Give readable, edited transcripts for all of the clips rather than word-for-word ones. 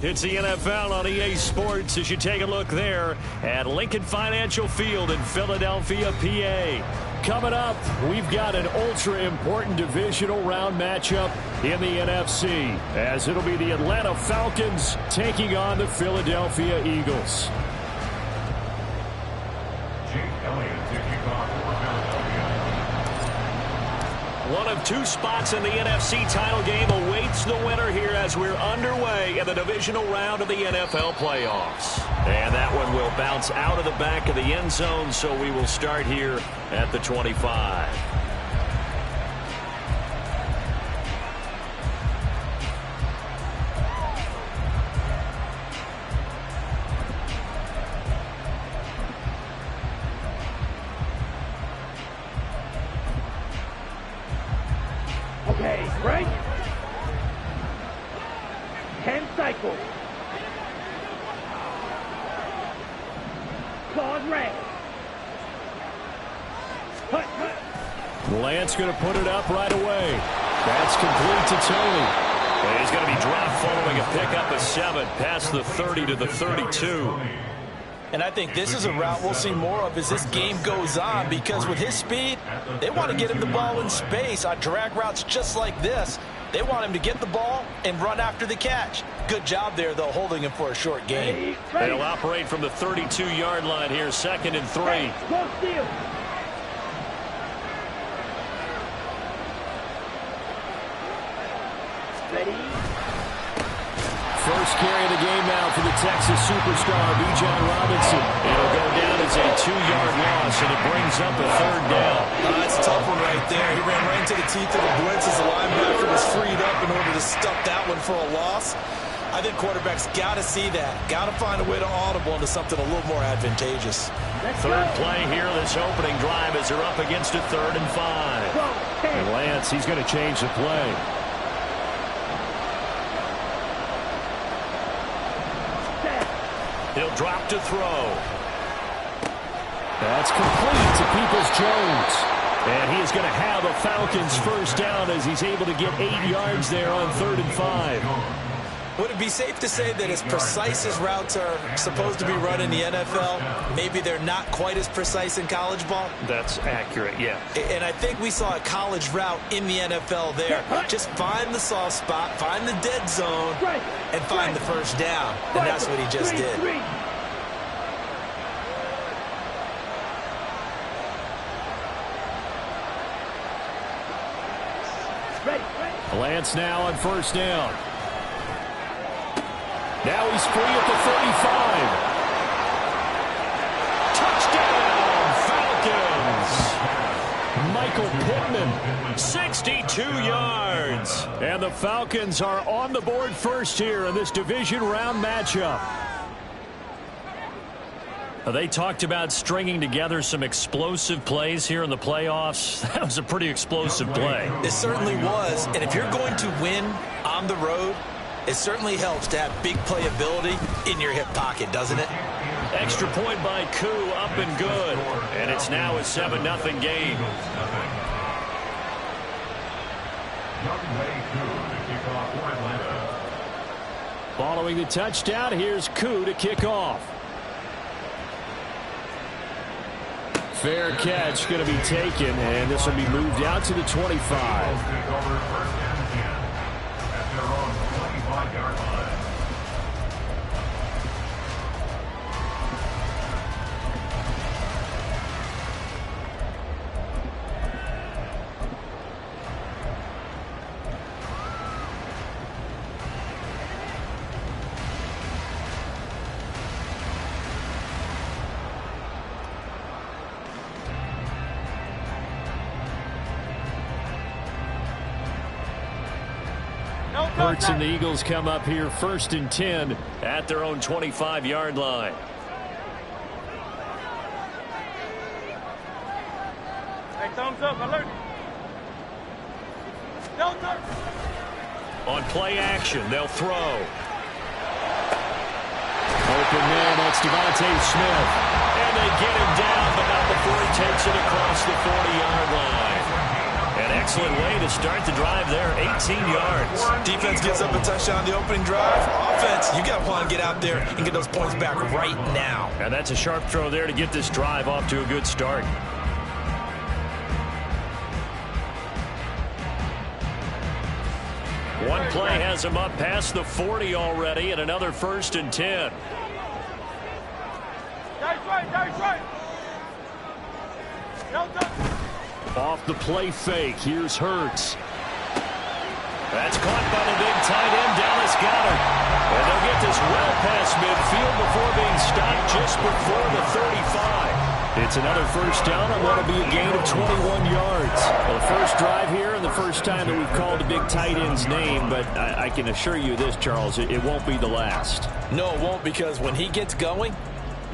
It's the NFL on EA Sports as you take a look there at Lincoln Financial Field in Philadelphia, PA. Coming up, we've got an ultra-important divisional round matchup in the NFC, as it'll be the Atlanta Falcons taking on the Philadelphia Eagles. One of two spots in the NFC title game awaits the winner here as we're underway in the divisional round of the NFL playoffs. And that one will bounce out of the back of the end zone, so we will start here at the 25. Okay, right? 10 cycles. Claws red. Lance going to put it up right away. That's complete to Tony. And he's going to be dropped following a pickup of 7 past the 30 to the 32. And I think this is a route we'll see more of as this game goes on, because with his speed, they want to get him the ball in space on drag routes just like this. They want him to get the ball and run after the catch. Good job there, though, holding him for a short gain. They'll operate from the 32-yard line here, 2nd and 3. Ready? First carry of the game now for the Texas superstar, Bijan Robinson. It'll go down as a 2-yard loss, and it brings up a 3rd down. That's a tough one right there. He ran right into the teeth of the blitz as the linebacker was freed up in order to stuff that one for a loss. I think quarterbacks got to see that. Got to find a way to audible into something a little more advantageous. Third play here, this opening drive, as they're up against a 3rd and 5. And Lance, he's going to change the play. He'll drop to throw. That's complete to Peoples-Jones. And he is going to have a Falcons first down as he's able to get 8 yards there on 3rd and 5. Would it be safe to say that as precise as routes are supposed to be run in the NFL, maybe they're not quite as precise in college ball? That's accurate, yeah. And I think we saw a college route in the NFL there. Just find the soft spot, find the dead zone, and find the first down. And that's what he just did. Lance now on first down. Now he's free at the 35. Touchdown, Falcons! Michael Pittman, 62 yards. And the Falcons are on the board first here in this division round matchup. They talked about stringing together some explosive plays here in the playoffs. That was a pretty explosive play. It certainly was. And if you're going to win on the road, it certainly helps to have big playability in your hip pocket, doesn't it? Extra point by Koo, up and good. And it's now a 7-0 game. Following the touchdown, here's Koo to kick off. Fair catch going to be taken, and this will be moved out to the 25. Hurts and the Eagles come up here 1st and 10 at their own 25-yard line. Hey, thumbs up, alert. No, sir. On play action, they'll throw. Open man, that's Devontae Smith. And they get him down, but not before he takes it across the 40-yard line. An excellent way to start the drive there, 18 yards. Defense gives up a touchdown the opening drive. Offense, you got to want to get out there and get those points back right now. And that's a sharp throw there to get this drive off to a good start. One play has him up past the 40 already, and another 1st and 10. Right. Off the play fake, here's Hurts. That's caught by the big tight end, Dallas Goedert. And they'll get this well past midfield before being stopped just before the 35. It's another 1st down on what will be a gain of 21 yards. Well, the first drive here and the first time that we've called a big tight end's name, but I can assure you this, Charles, it won't be the last. No, it won't, because when he gets going,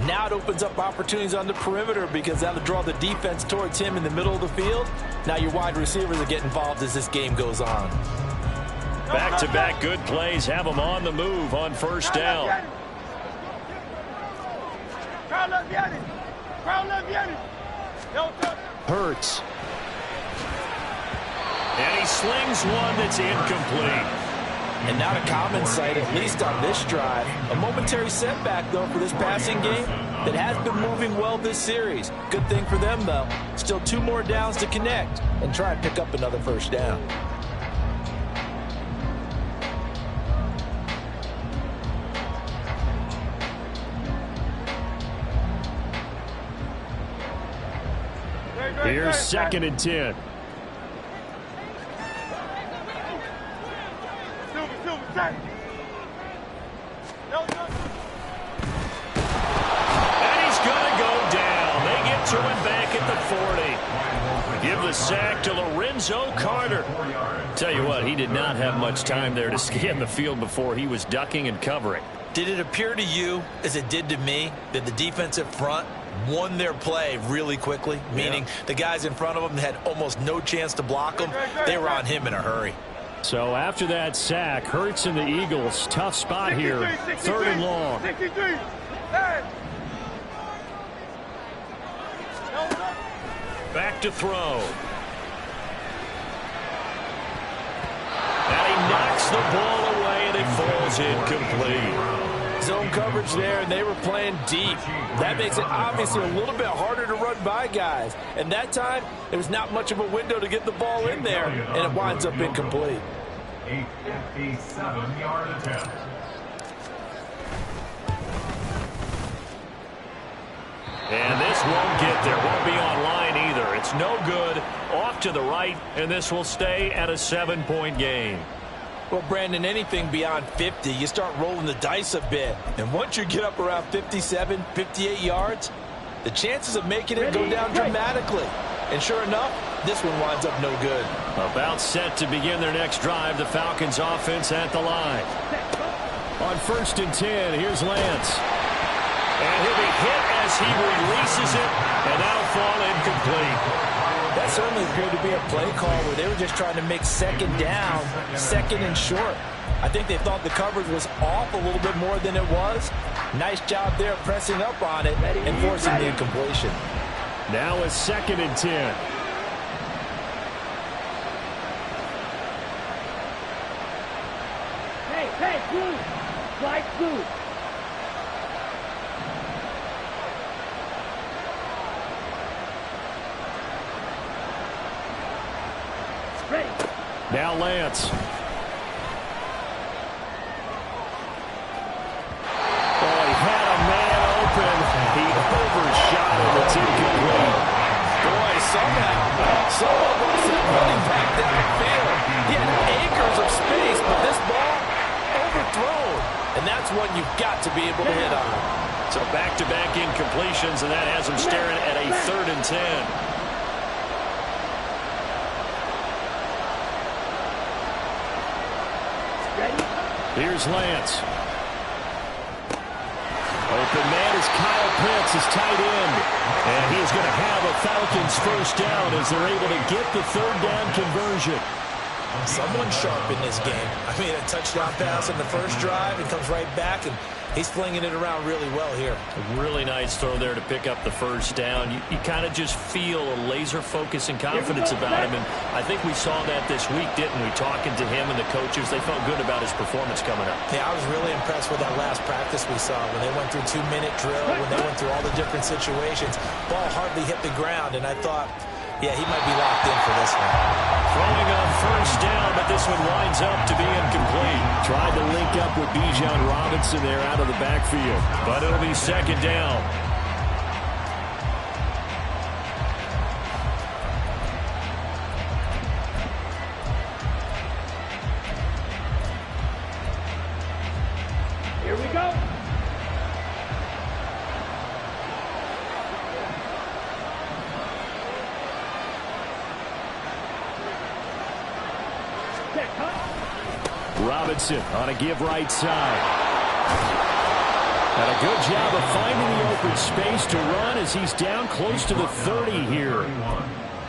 now it opens up opportunities on the perimeter, because that'll draw the defense towards him in the middle of the field. Now your wide receivers will get involved as this game goes on. Back-to-back good plays have them on the move on 1st down. Hurts. And he slings one that's incomplete. And not a common sight, at least on this drive. A momentary setback, though, for this passing game that has been moving well this series. Good thing for them, though. Still 2 more downs to connect and try and pick up another 1st down. Here's 2nd and 10. And he's going to go down. They get to him back at the 40. Give the sack to Lorenzo Carter. Tell you what, he did not have much time there to scan the field before he was ducking and covering. Did it appear to you, as it did to me, that the defensive front won their play really quickly? Meaning the guys in front of them had almost no chance to block them. They were on him in a hurry. So after that sack, Hurts and the Eagles, tough spot here. 3rd and long. Back to throw. And he knocks the ball away, and it falls incomplete. Zone coverage there, and they were playing deep. That makes it obviously a little bit harder to run by guys. And that time, there was not much of a window to get the ball in there, and it winds up incomplete. 57-yard attempt. And this won't get there. Won't be on line either. It's no good. Off to the right, and this will stay at a 7-point game. Well, Brandon, anything beyond 50, you start rolling the dice a bit. And once you get up around 57, 58 yards, the chances of making it go down dramatically. And sure enough, this one winds up no good. About set to begin their next drive, the Falcons offense at the line. On 1st and 10, here's Lance. And he'll be hit as he releases it, and that'll fall incomplete. That certainly appeared to be a play call where they were just trying to make 2nd down, 2nd and short. I think they thought the coverage was off a little bit more than it was. Nice job there pressing up on it and forcing the incompletion. Now a 2nd and 10. Hey, blue. Slide blue. Now Lance. Oh, he had a man open. He overshot it. It's incomplete. Boy, someone wants that running back down the field. He had acres of space, but this ball overthrown. And that's one you've got to be able to hit on. So back-to-back incompletions, and that has him staring at a 3rd and 10. Here's Lance. Open man is Kyle Pitts, his tight end. And he is going to have a Falcons 1st down as they're able to get the 3rd down conversion. Someone sharp in this game. I mean, a touchdown pass in the first drive and comes right back and He's flinging it around really well here. A really nice throw there to pick up the first down. You kind of just feel a laser focus and confidence about him, and I think we saw that this week, didn't we? Talking to him and the coaches, they felt good about his performance coming up. Yeah, I was really impressed with that last practice we saw when they went through 2-minute drill, when they went through all the different situations. Ball hardly hit the ground, and I thought, yeah, he might be locked in for this one. Throwing on first down, but this one winds up to be incomplete. Tried to link up with Bijan Robinson there out of the backfield, but it'll be second down. Here we go. Robinson on a give right side. And a good job of finding the open space to run as he's down close to the 30 here.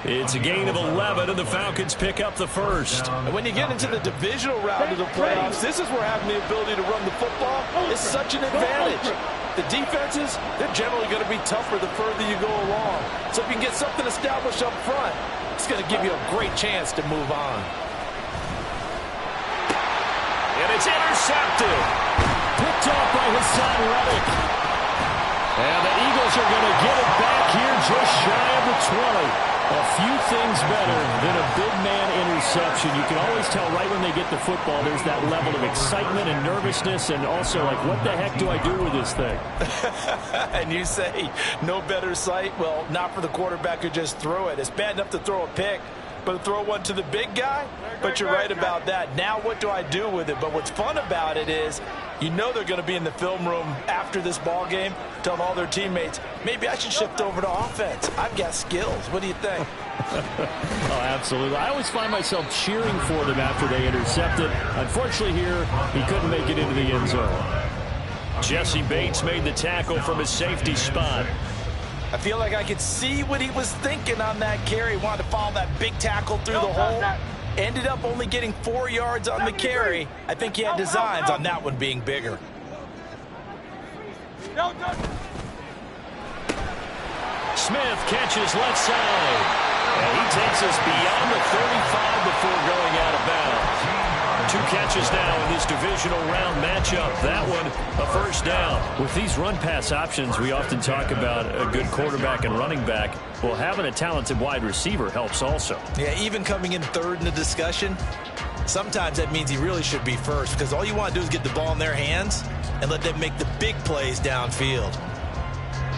It's a gain of 11, and the Falcons pick up the first. And when you get into the divisional round of the playoffs, this is where having the ability to run the football is such an advantage. The defenses, they're generally going to be tougher the further you go along. So if you can get something established up front, it's going to give you a great chance to move on. And it's intercepted. Picked off by Hassan Reddick. And the Eagles are going to get it back here just shy of the 20. A few things better than a big man interception. You can always tell right when they get the football, there's that level of excitement and nervousness, and also like, what the heck do I do with this thing? And you say, no better sight? Well, not for the quarterback who just threw it. It's bad enough to throw a pick, but to throw one to the big guy? But you're right about that. Now what do I do with it? But what's fun about it is, you know they're going to be in the film room after this ball game, telling all their teammates, maybe I should shift over to offense. I've got skills. What do you think? Oh, absolutely. I always find myself cheering for them after they intercept it. Unfortunately here, he couldn't make it into the end zone. Jesse Bates made the tackle from his safety spot. I feel like I could see what he was thinking on that carry. He wanted to follow that big tackle through the hole. Ended up only getting 4 yards on the carry. I think he had designs on that one being bigger. Smith catches left side. And he takes us beyond the 35 before going out of bounds. 2 catches now in this divisional round matchup. That one, a first down. With these run-pass options, we often talk about a good quarterback and running back. Well, having a talented wide receiver helps also. Yeah, even coming in third in the discussion, sometimes that means he really should be first, because all you want to do is get the ball in their hands and let them make the big plays downfield.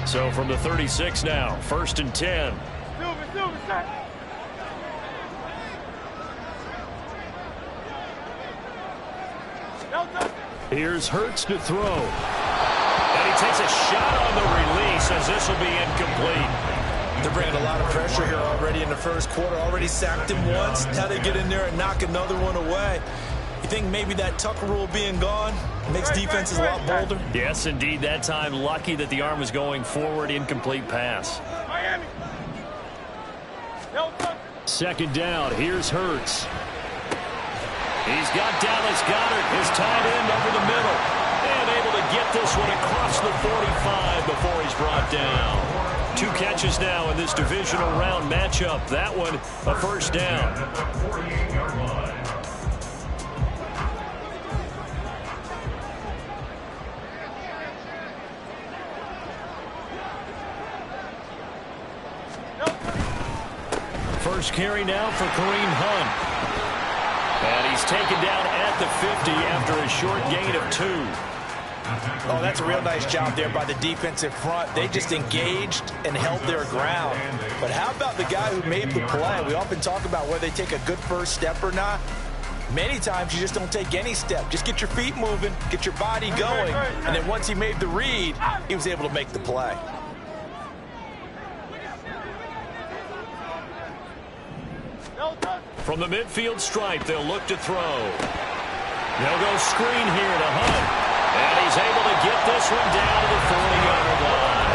So from the 36 now, 1st and 10. Here's Hurts to throw. And he takes a shot on the release as this will be incomplete. They're bringing a lot of pressure here already in the first quarter. Already sacked him once. Now they get in there and knock another one away. You think maybe that Tucker rule being gone makes defenses a lot bolder? Yes, indeed. That time, lucky that the arm was going forward. Incomplete pass. Second down. Here's Hurts. He's got Dallas Goedert, his tight end, over the middle. And able to get this one across the 45 before he's brought down. 2 catches now in this divisional round matchup. That one, a first down. First carry now for Kareem Hunt. And he's taken down at the 50 after a short gain of 2. Oh, that's a real nice job there by the defensive front. They just engaged and held their ground. But how about the guy who made the play? We often talk about whether they take a good first step or not. Many times you just don't take any step. Just get your feet moving, get your body going, and then once he made the read, he was able to make the play. From the midfield stripe, they'll look to throw. They'll go screen here to Hunt. And he's able to get this one down to the 40-yard line.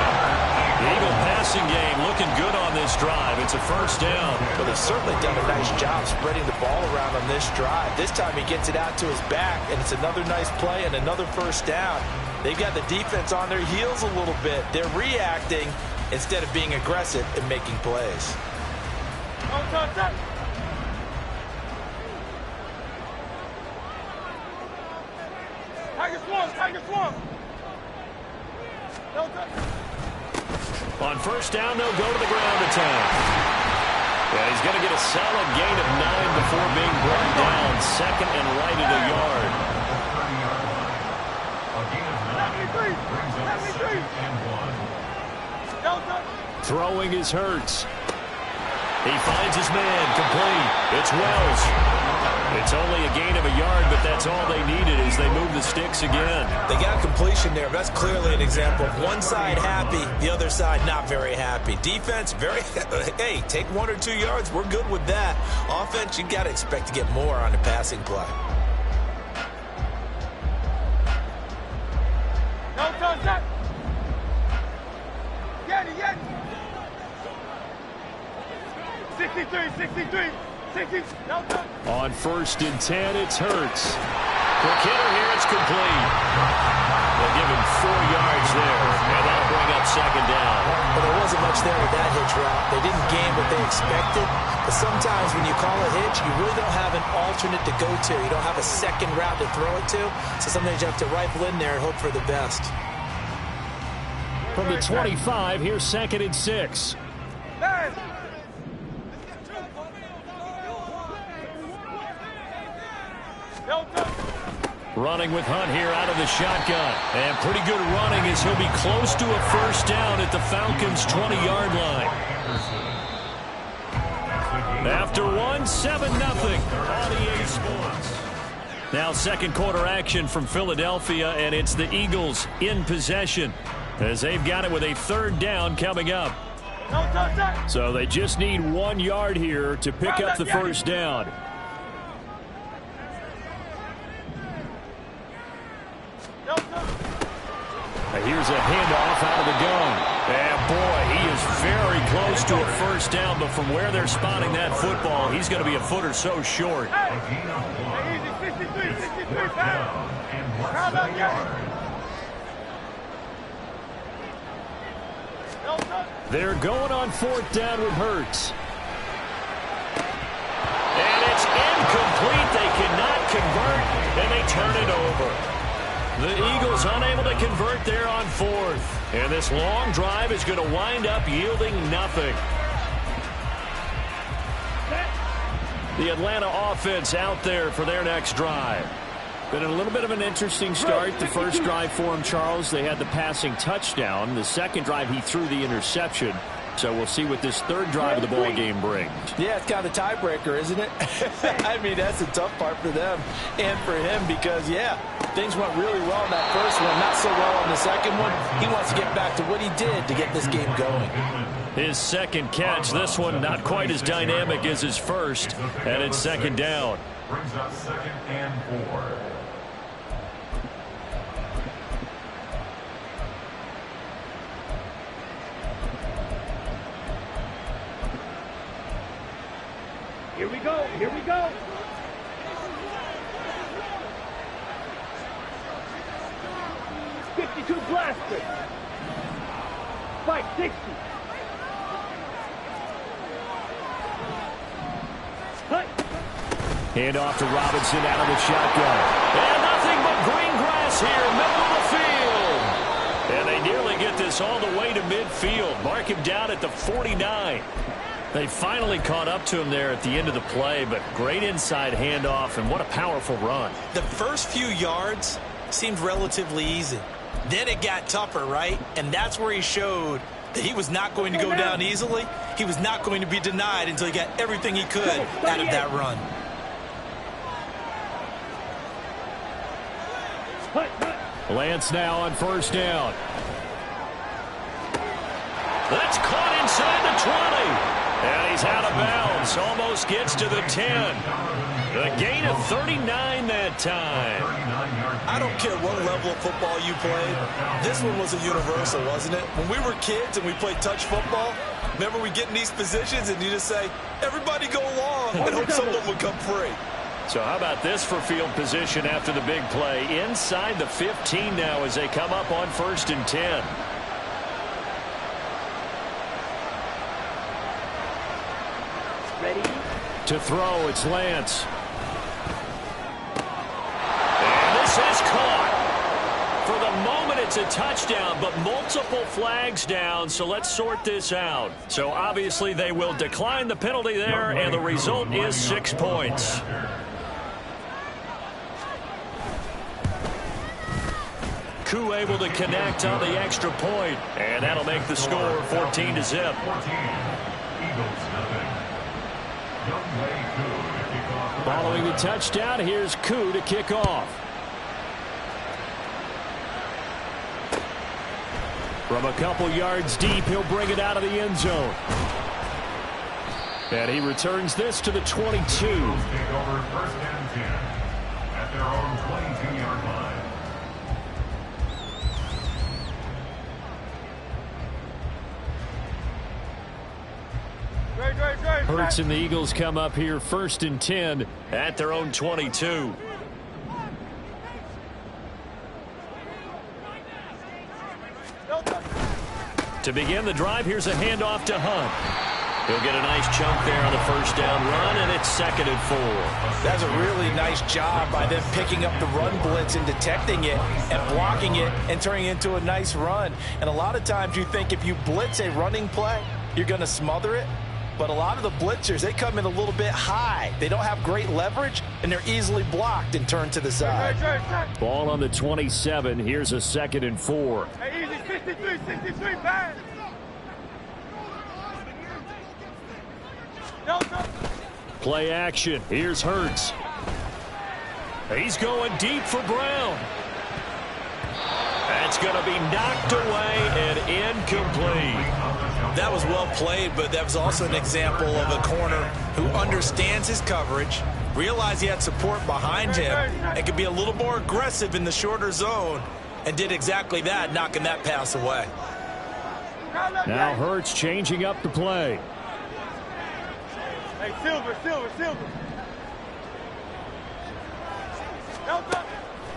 The Eagle passing game looking good on this drive. It's a first down. Well, they've certainly done a nice job spreading the ball around on this drive. This time he gets it out to his back, and it's another nice play and another first down. They've got the defense on their heels a little bit. They're reacting instead of being aggressive and making plays. Tiger swung. On first down, they'll go to the ground attack. Yeah, he's going to get a solid gain of 9 before being brought down. Second and right at a yard. Throwing is Hurts. He finds his man, complete. It's Wells. It's only a gain of a yard, but that's all they needed as they move the sticks again. They got a completion there. That's clearly an example of one side happy, the other side not very happy. Defense, very, hey, take 1 or 2 yards. We're good with that. Offense, you got to expect to get more on the passing play. No contact. Get it. 63. On first and 10, it's Hurts. Quick hitter here, it's complete. They'll give him 4 yards there, and that'll bring up second down. Well, there wasn't much there with that hitch route. They didn't gain what they expected, but sometimes when you call a hitch, you really don't have an alternate to go to. You don't have a second route to throw it to, so sometimes you have to rifle in there and hope for the best. From the 25, here's second and 6. Running with Hunt here out of the shotgun. And pretty good running as he'll be close to a first down at the Falcons' 20-yard line. After 7-0 on EA Sports. Now second quarter action from Philadelphia, and it's the Eagles in possession as they've got it with a third down coming up. So they just need 1 yard here to pick up the first down. Here's a handoff out of the gun. And boy, he is very close to a first down, but from where they're spotting that football, he's going to be a foot or so short. They're going on fourth down with Hurts. And it's incomplete. They cannot convert, and they turn it over. The Eagles unable to convert there on fourth. And this long drive is going to wind up yielding nothing. The Atlanta offense out there for their next drive. Been a little bit of an interesting start. The first drive for him, Charles, they had the passing touchdown. The second drive, he threw the interception. So we'll see what this third drive of the ball game brings. Yeah, it's kind of a tiebreaker, isn't it? I mean, that's the tough part for them and for him because, yeah, things went really well in that first one, not so well in the second one. He wants to get back to what he did to get this game going. His second catch, this one not quite as dynamic as his first, and it's second down. Brings up second and 4. Here we go. .52 blaster. 560. Hand off to Robinson out of the shotgun. And nothing but green grass here, middle of the field. And they nearly get this all the way to midfield. Mark him down at the 49. They finally caught up to him there at the end of the play, but great inside handoff, and what a powerful run. The first few yards seemed relatively easy. Then it got tougher, right? And that's where he showed that he was not going to go down easily. He was not going to be denied until he got everything he could out of that run. Lance now on first down. That's caught inside the 20. And he's out of bounds. Almost gets to the 10. A gain of 39 that time. I don't care what level of football you played. This one was a universal, wasn't it? When we were kids and we played touch football, remember we get in these positions and you just say, everybody go along and hope someone would come free. So how about this for field position after the big play? Inside the 15 now as they come up on 1st and 10. Ready? To throw, it's Lance. And this is caught. For the moment, it's a touchdown, but multiple flags down, so let's sort this out. So obviously they will decline the penalty there, and the result is 6 points. Koo able to connect on the extra point, and that'll make the score 14-0. Following the touchdown, here's Koo to kick off. From a couple yards deep, he'll bring it out of the end zone. And he returns this to the 22. Take over 1st and 10 at their own 22-yard line. Hurts and the Eagles come up here 1st and 10 at their own 22. To begin the drive, here's a handoff to Hunt. He'll get a nice chunk there on the 1st down run, and it's 2nd and 4. That's a really nice job by them picking up the run blitz and detecting it and blocking it and turning it into a nice run. And a lot of times you think if you blitz a running play, you're going to smother it. But a lot of the blitzers, they come in a little bit high. They don't have great leverage, and they're easily blocked and turned to the side. Ball on the 27. Here's a 2nd and 4. Hey, easy, 63, pass. Play action. Here's Hurts. He's going deep for Brown. That's going to be knocked away and incomplete. That was well played, but that was also an example of a corner who understands his coverage, realized he had support behind him, and could be a little more aggressive in the shorter zone, and did exactly that, knocking that pass away. Now Hurts changing up the play. Hey, Silver.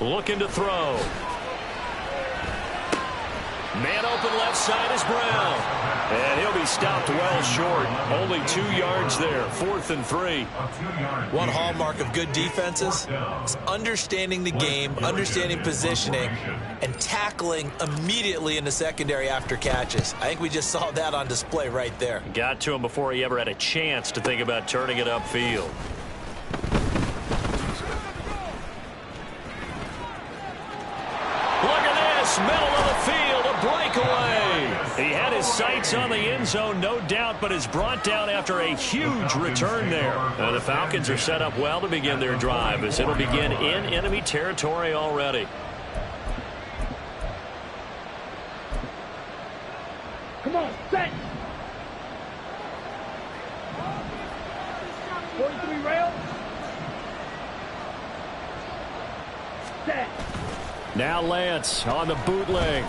Looking to throw. Man open left side is Brown. And he'll be stopped well short. Only 2 yards there. 4th and 3. One hallmark of good defenses is understanding the game, understanding positioning, and tackling immediately in the secondary after catches. I think we just saw that on display right there. Got to him before he ever had a chance to think about turning it upfield. Look at this. Middle of the field. A breakaway. He had his sights on the end zone, no doubt, but is brought down after a huge return there. The Falcons are set up well to begin their drive as it'll begin in enemy territory already. Come on, set. 43 rail. Set. Now Lance on the bootleg.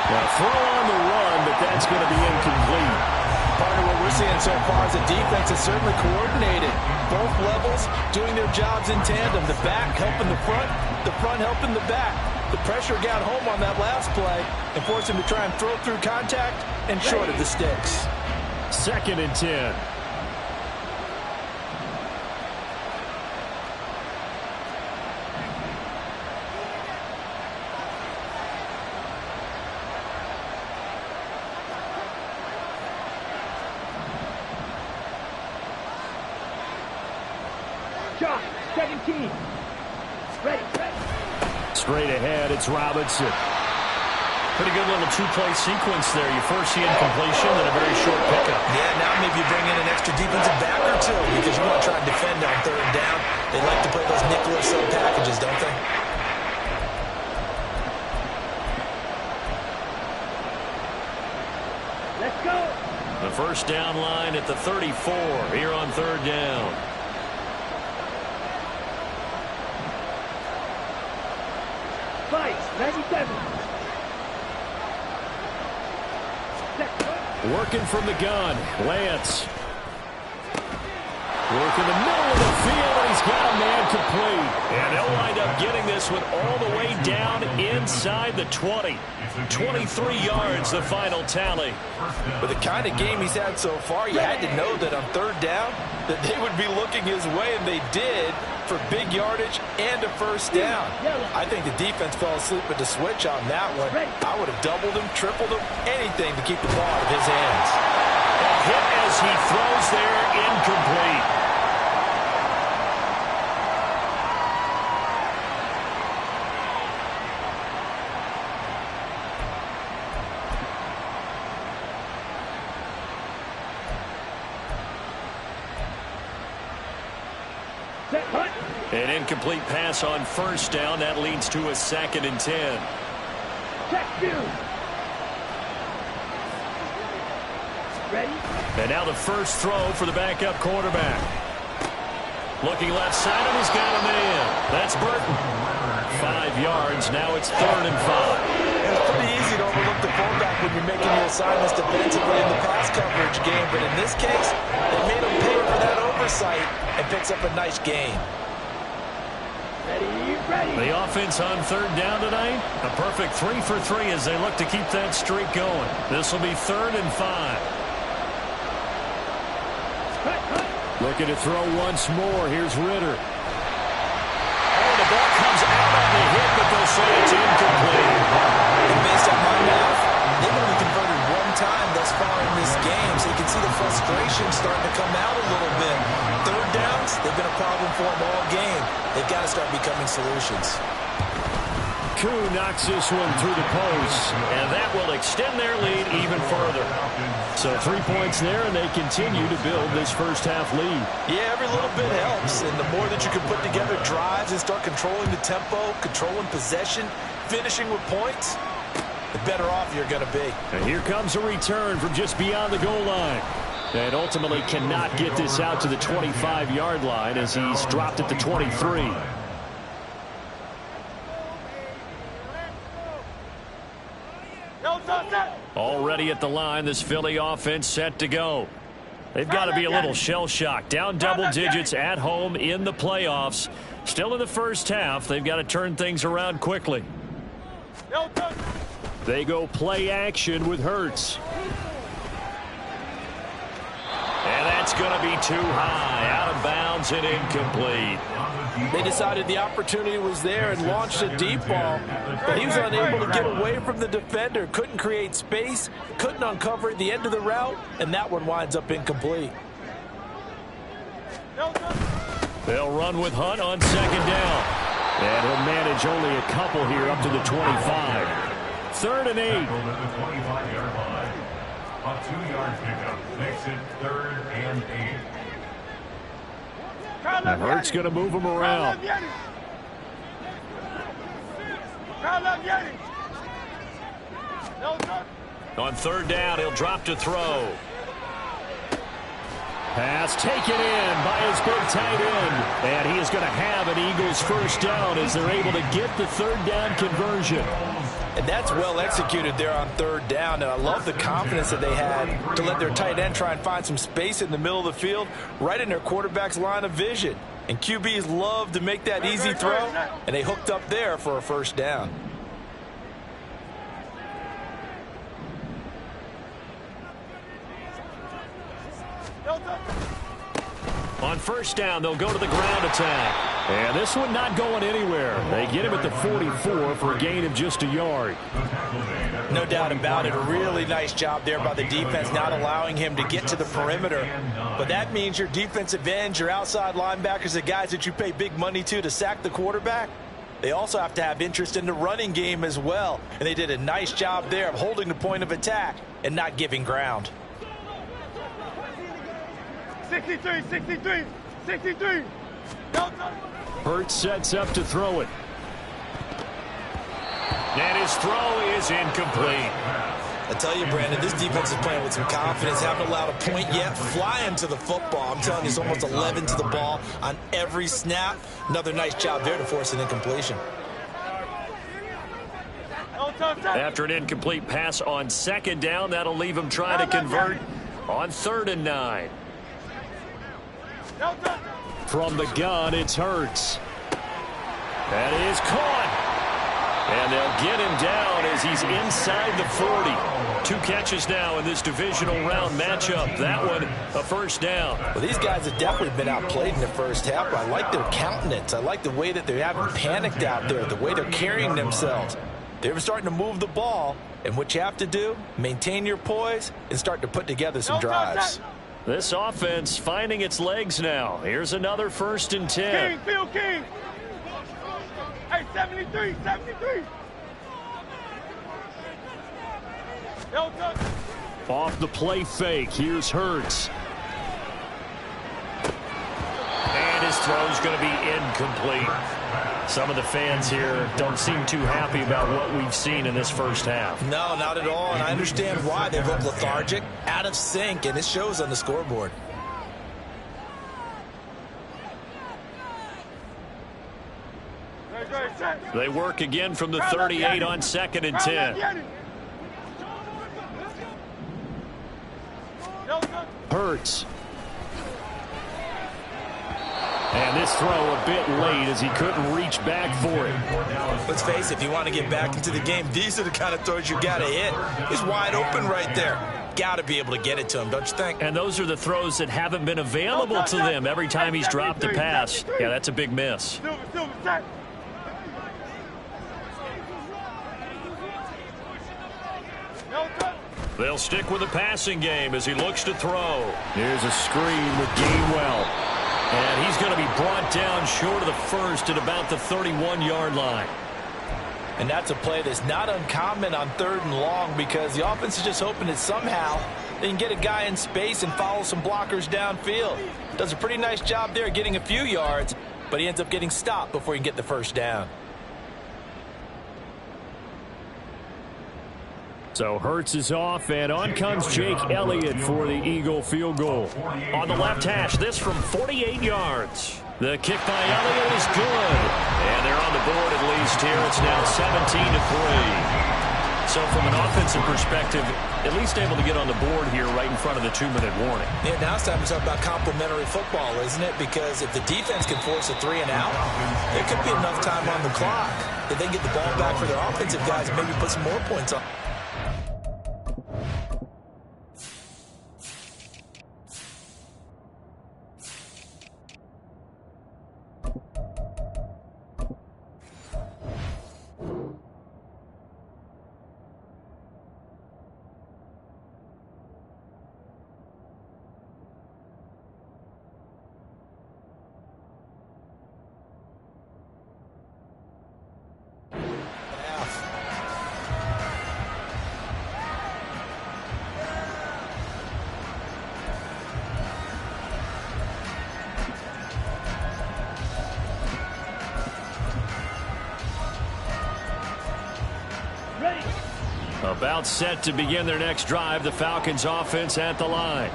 Now throw on the run, but that's going to be incomplete. Part of what we're seeing so far is the defense is certainly coordinated. Both levels doing their jobs in tandem. The back helping the front helping the back. The pressure got home on that last play and forced him to try and throw through contact and short of the sticks. 2nd and 10. Shot, 17. Ready. Straight ahead, it's Robinson. Pretty good little two-play sequence there. You first see incompletion, then a very short pickup. Yeah, now maybe you bring in an extra defensive back or two because you want to try and defend on 3rd down. They like to play those nickel or so packages, don't they? Let's go. The 1st down line at the 34 here on 3rd down. Fight, 97. Working from the gun, Lance. Work in the middle of the field, and he's got a man complete. And they'll wind up getting this one all the way down inside the 20. 23 yards, the final tally. With the kind of game he's had so far, you had to know that on third down that they would be looking his way, and they did, for big yardage and a first down. I think the defense fell asleep with the switch on that one. I would have doubled him, tripled him, anything to keep the ball out of his hands. A hit as he throws there, incomplete. An incomplete pass on first down. That leads to a 2nd and 10. Check 2. Ready? And now the first throw for the backup quarterback. Looking left side, and he's got a man. That's Burton. 5 yards. Now it's 3rd and 5. It's pretty easy to overlook the fullback when you're making your assignments defensively in the pass coverage game, but in this case, they made him pay for that oversight and picks up a nice gain. Ready. The offense on 3rd down tonight, a perfect 3 for 3 as they look to keep that streak going. This will be 3rd and 5. Looking to throw once more. Here's Ritter. Oh, the ball comes out on the hit, but they'll say it's incomplete. And based on my math, they've only converted 1 time thus far in this game, so you can see the frustration starting to come out a little bit. 3rd downs, they've been a problem for them all game. They've got to start becoming solutions. Koo knocks this one through the post, and that will extend their lead even further. So 3 points there, and they continue to build this first half lead. Yeah, every little bit helps, and the more that you can put together drives and start controlling the tempo, controlling possession, finishing with points, the better off you're going to be. And here comes a return from just beyond the goal line. And ultimately cannot get this out to the 25-yard line as he's dropped at the 23. Already at the line, this Philly offense set to go. They've got to be a little shell-shocked. Down double digits at home in the playoffs. Still in the first half. They've got to turn things around quickly. They go play action with Hurts. And that's going to be too high. Out of bounds and incomplete. They decided the opportunity was there and launched a deep ball, but he was unable to get away from the defender. Couldn't create space, couldn't uncover at the end of the route, and that one winds up incomplete. They'll run with Hunt on 2nd down. And he'll manage only a couple here up to the 25. 3rd and 8. A 2-yard pickup makes it 3rd and 8. And Hurts going to move him around. On 3rd down, he'll drop to throw. Pass taken in by his big tight end. And he is going to have an Eagles first down as they're able to get the 3rd down conversion. And that's well executed there on 3rd down, and I love the confidence that they had to let their tight end try and find some space in the middle of the field, right in their quarterback's line of vision. And QBs love to make that easy throw, and they hooked up there for a first down. On 1st down, they'll go to the ground attack. And this one not going anywhere. They get him at the 44 for a gain of just a yard. No doubt about it. A really nice job there by the defense, not allowing him to get to the perimeter. But that means your defensive ends, your outside linebackers, the guys that you pay big money to sack the quarterback, they also have to have interest in the running game as well. And they did a nice job there of holding the point of attack and not giving ground. 63, 63, 63. Hurts sets up to throw it. And his throw is incomplete. I tell you, Brandon, this defense is playing with some confidence. Haven't allowed a point yet. Flying to the football. I'm telling you, it's almost 11 to the ball on every snap. Another nice job there to force an incompletion. After an incomplete pass on 2nd down, that'll leave him trying to convert on 3rd and 9. No touch. From the gun, it's Hurts. That is caught. And they'll get him down as he's inside the 40. 2 catches now in this divisional round matchup. That one, a first down. Well, these guys have definitely been outplayed in the first half. I like their countenance. I like the way that they haven't panicked out there, the way they're carrying themselves. They're starting to move the ball, and what you have to do, maintain your poise and start to put together some drives. This offense finding its legs now. Here's another 1st and 10. King, Phil King. Hey, 73, 73. No touch. Off the play fake, here's Hurts. And his throw's going to be incomplete. Some of the fans here don't seem too happy about what we've seen in this first half. No, not at all, and I understand why. They look lethargic, out of sync, and it shows on the scoreboard. They work again from the 38 on 2nd and 10. Hurts. And this throw a bit late as he couldn't reach back for it. Let's face it, if you want to get back into the game, these are the kind of throws you got to hit. He's wide open right there. Got to be able to get it to him, don't you think? And those are the throws that haven't been available to them every time he's dropped a pass. Yeah, that's a big miss. They'll stick with the passing game as he looks to throw. Here's a screen with Gainwell. And he's going to be brought down short of the first at about the 31-yard line. And that's a play that's not uncommon on 3rd and long because the offense is just hoping that somehow they can get a guy in space and follow some blockers downfield. Does a pretty nice job there getting a few yards, but he ends up getting stopped before he can get the first down. So Hurts is off, and on comes Jake Elliott for the Eagle field goal. On the left hash, this from 48 yards. The kick by Elliott is good. And they're on the board at least here. It's now 17-3. So from an offensive perspective, at least able to get on the board here right in front of the 2-minute warning. Yeah, now it's time to talk about complementary football, isn't it? Because if the defense can force a 3 and out, there could be enough time on the clock that they can get the ball back for their offensive guys and maybe put some more points on. About set to begin their next drive, the Falcons offense at the line.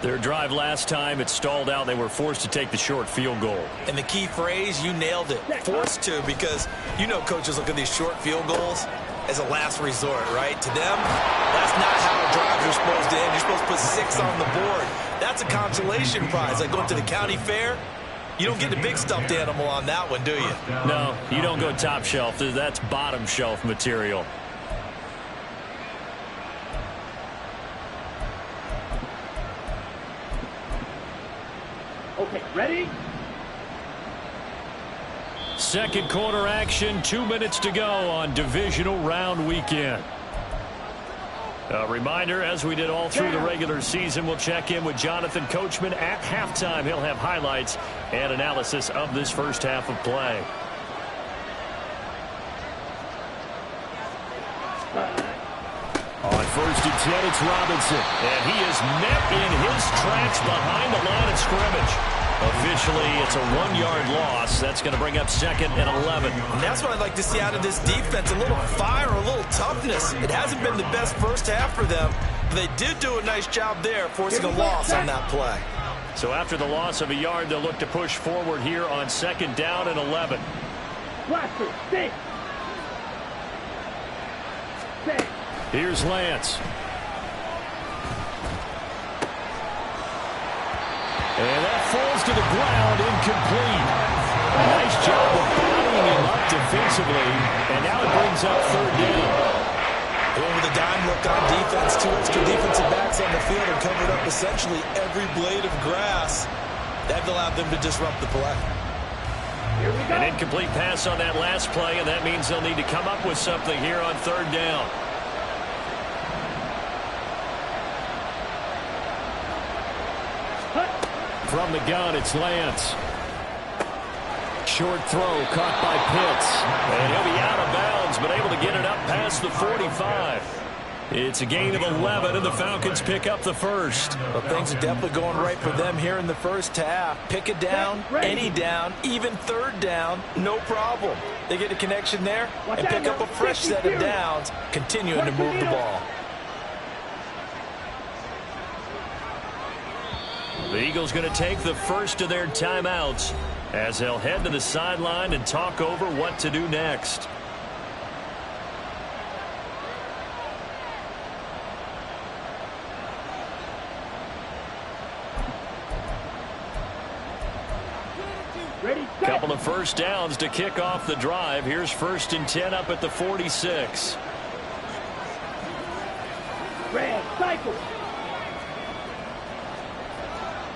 Their drive last time, it stalled out. They were forced to take the short field goal. And the key phrase, you nailed it. Forced to, because you know coaches look at these short field goals as a last resort, right? To them, that's not how drives are supposed to end. You're supposed to put 6 on the board. That's a consolation prize. Like going to the county fair, you don't get the big stuffed animal on that one, do you? No, you don't go top shelf. That's bottom shelf material. Okay, ready? Second quarter action, 2 minutes to go on divisional round weekend. A reminder, as we did all through the regular season, we'll check in with Jonathan Coachman at halftime. He'll have highlights and analysis of this first half of play. On 1st and 10, it's Robinson. And he is met in his tracks behind the line of scrimmage. Officially, it's a 1-yard loss. That's going to bring up 2nd and 11. And that's what I'd like to see out of this defense. A little fire, a little toughness. It hasn't been the best first half for them. But they did do a nice job there, forcing a loss on that play. So after the loss of a yard, they'll look to push forward here on 2nd down and 11. Blaster, stay. Stay. Here's Lance. And that falls to the ground, incomplete. Nice job of bodying him up defensively, and now it brings up third down. Going with a dime look on defense, 2 extra defensive backs on the field and covered up essentially every blade of grass. That allowed them to disrupt the play. An incomplete pass on that last play, and that means they'll need to come up with something here on third down. From the gun, it's Lance. Short throw caught by Pitts. And he'll be out of bounds, but able to get it up past the 45. It's a gain of 11, and the Falcons pick up the first. Well, things are definitely going right for them here in the first half. Pick a down, any down, even third down, no problem. They get a connection there and pick up a fresh set of downs, continuing to move the ball. The Eagles going to take the first of their timeouts as they'll head to the sideline and talk over what to do next. Couple of first downs to kick off the drive. Here's 1st and 10 up at the 46. Red, cycle.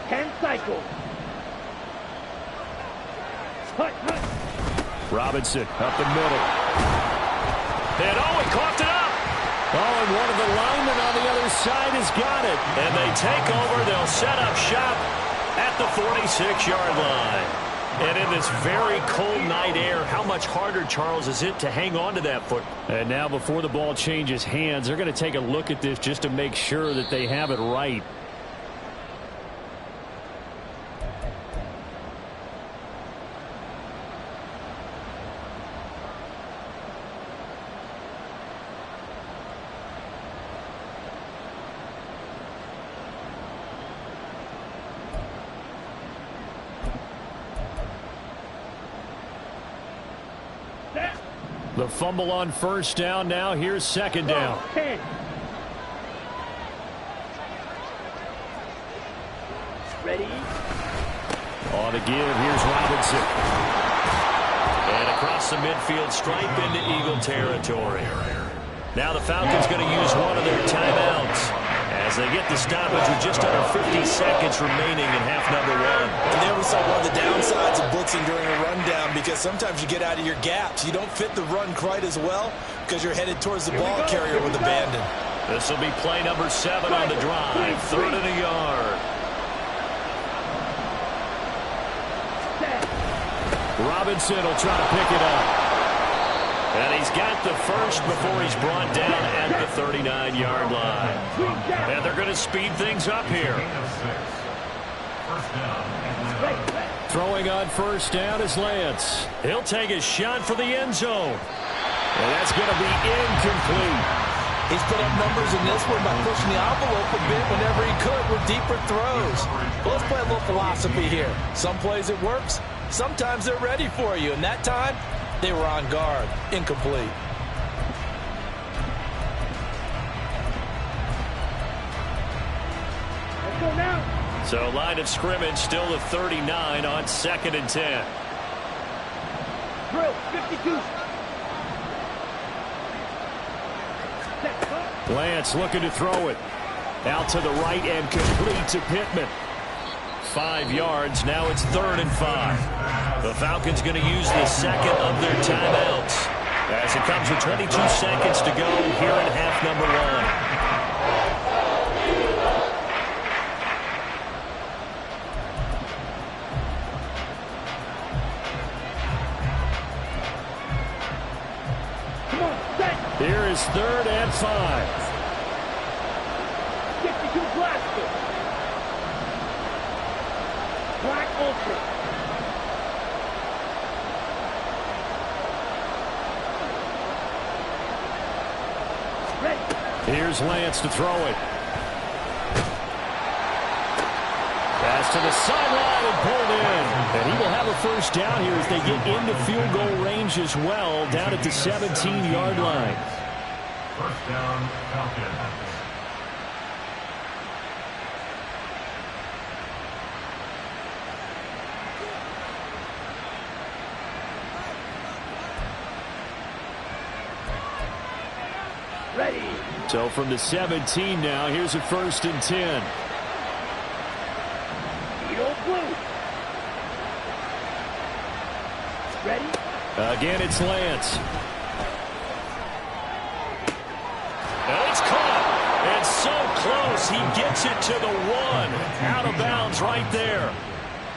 10 cycle. Hut. Robinson up the middle. And he coughed it up. And one of the linemen on the other side has got it. And they take over. They'll set up shop at the 46-yard line. And in this very cold night air, how much harder, Charles, is it to hang on to that foot? And now before the ball changes hands, they're going to take a look at this just to make sure that they have it right. The fumble on first down. Now here's second down. 10. Ready? On to give. Here's Robinson. And across the midfield stripe into Eagle territory. Now the Falcons going to use one of their timeouts as they get the stoppage with just under 50 seconds remaining in half number 1. And there we saw one of the downsides of blitzing during a rundown, because sometimes you get out of your gaps. You don't fit the run quite as well because you're headed towards the ball carrier with abandon. This will be play number 7 on the drive. 3rd and a yard. Robinson will try to pick it up. And he's got the first before he's brought down at the 39-yard line. And they're going to speed things up here. Throwing on first down is Lance. He'll take a shot for the end zone. And that's going to be incomplete. He's put up numbers in this one by pushing the envelope a bit whenever he could with deeper throws. But let's play a little philosophy here. Some plays it works. Sometimes they're ready for you. And that time, they were on guard. Incomplete. Let's go now. So line of scrimmage still the 39 on 2nd and 10. Drill, 52. Lance looking to throw it. Out to the right and complete to Pittman. 5 yards. Now it's 3rd and 5. The Falcons going to use the second of their timeouts as it comes with 22 seconds to go here in half number 1. Here is 3rd and 5. 62 blaster. Black ultra. Ready. Here's Lance to throw it. Pass to the sideline and pulled in. And he will have a first down here as they get into field goal range as well, down at the 17-yard line. First down, Falcons. So from the 17 now, here's a 1st and 10. Ready? Again, it's Lance. And it's caught. It's so close. He gets it to the 1. Out of bounds right there.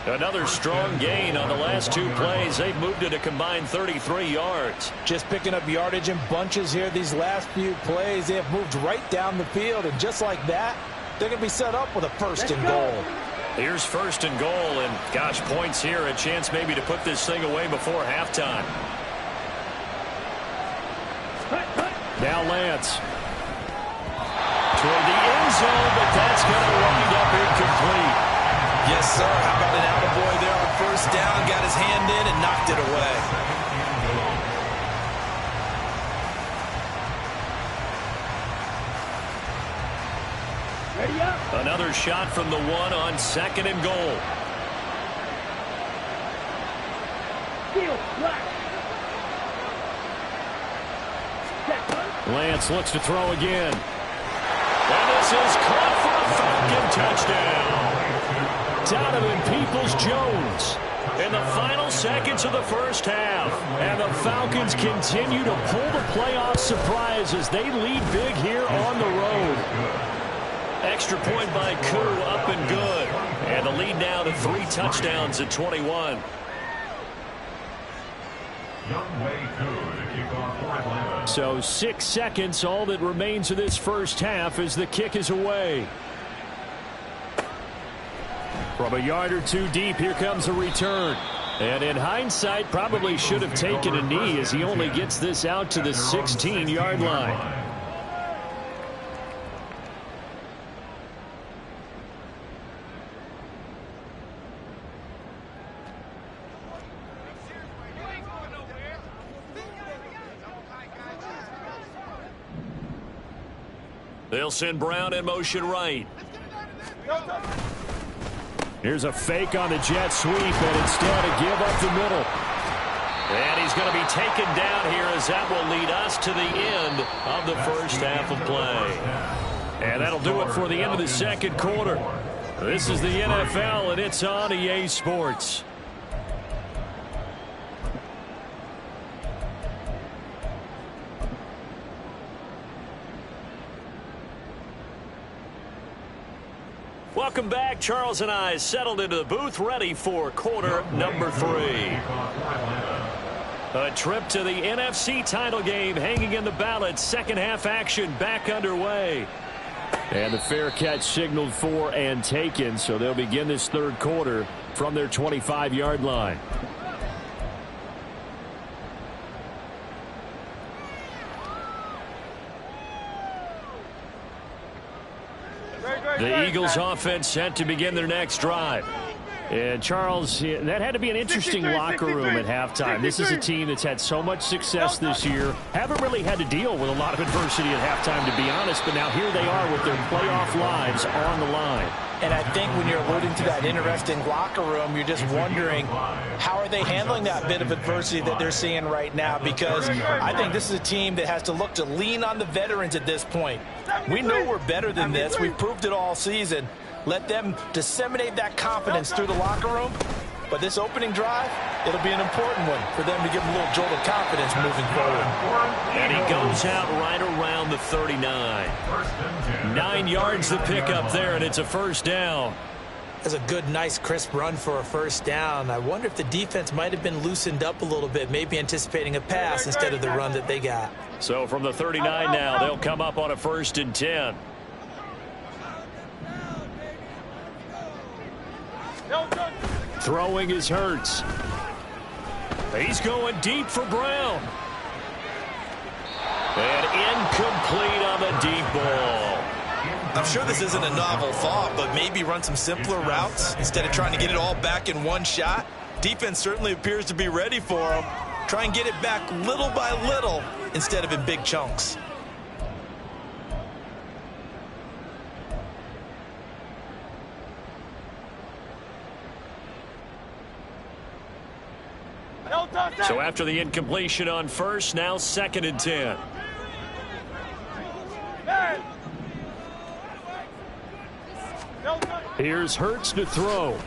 Another strong gain on the last 2 plays. They've moved it a combined 33 yards. Just picking up yardage in bunches here these last few plays. They have moved right down the field, and just like that, they're going to be set up with a 1st and goal. Here's 1st and goal, and gosh, points here. A chance maybe to put this thing away before halftime. Now Lance. Toward the end zone, but that's going to wind up incomplete. Yes, sir. How about an attaboy there on 1st down? Got his hand in and knocked it away. Ready up. Another shot from the 1 on 2nd and goal. Field, black. Lance looks to throw again. And this is caught for a Falcon touchdown. Donovan Peoples-Jones in the final seconds of the 1st half. And the Falcons continue to pull the playoff surprise as they lead big here on the road. Extra point by Koo, up and good. And the lead now to 3 touchdowns at 21. So 6 seconds, all that remains of this 1st half as the kick is away. From a yard or 2 deep, here comes a return. And in hindsight, probably should have taken a knee as he only gets this out to the 16-yard line. They'll send Brown in motion right. Here's a fake on the jet sweep, and instead a give up the middle. And he's going to be taken down here as that will lead us to the end of the 1st half of play. And that'll do it for the end of the 2nd quarter. This is the NFL, and it's on EA Sports. Welcome back. Charles and I settled into the booth, ready for quarter number 3. A trip to the NFC title game hanging in the balance. 2nd half action back underway. And the fair catch signaled for and taken, so they'll begin this 3rd quarter from their 25-yard line. The Eagles offense set to begin their next drive. And Charles, that had to be an interesting locker room at halftime. This is a team that's had so much success this year. Haven't really had to deal with a lot of adversity at halftime, to be honest. But now here they are with their playoff lives on the line. And I think when you're alluding to that interesting locker room, you're just wondering how are they handling that bit of adversity that they're seeing right now, because I think this is a team that has to look to lean on the veterans at this point. We know we're better than this. We've proved it all season. Let them disseminate that confidence through the locker room. But this opening drive, it'll be an important one for them to give them a little jolt of confidence moving forward. And he goes out right around the 39. 9 yards to pick up there, and it's a 1st down. That's a good, nice, crisp run for a 1st down. I wonder if the defense might have been loosened up a little bit, maybe anticipating a pass instead of the run that they got. So from the 39 now, they'll come up on a 1st and 10. Throwing is Hurts. He's going deep for Brown. And incomplete on the deep ball. I'm sure this isn't a novel thought, but maybe run some simpler routes instead of trying to get it all back in one shot. Defense certainly appears to be ready for him. Try and get it back little by little instead of in big chunks. So after the incompletion on 1st, now 2nd and 10. Here's Hurts to throw.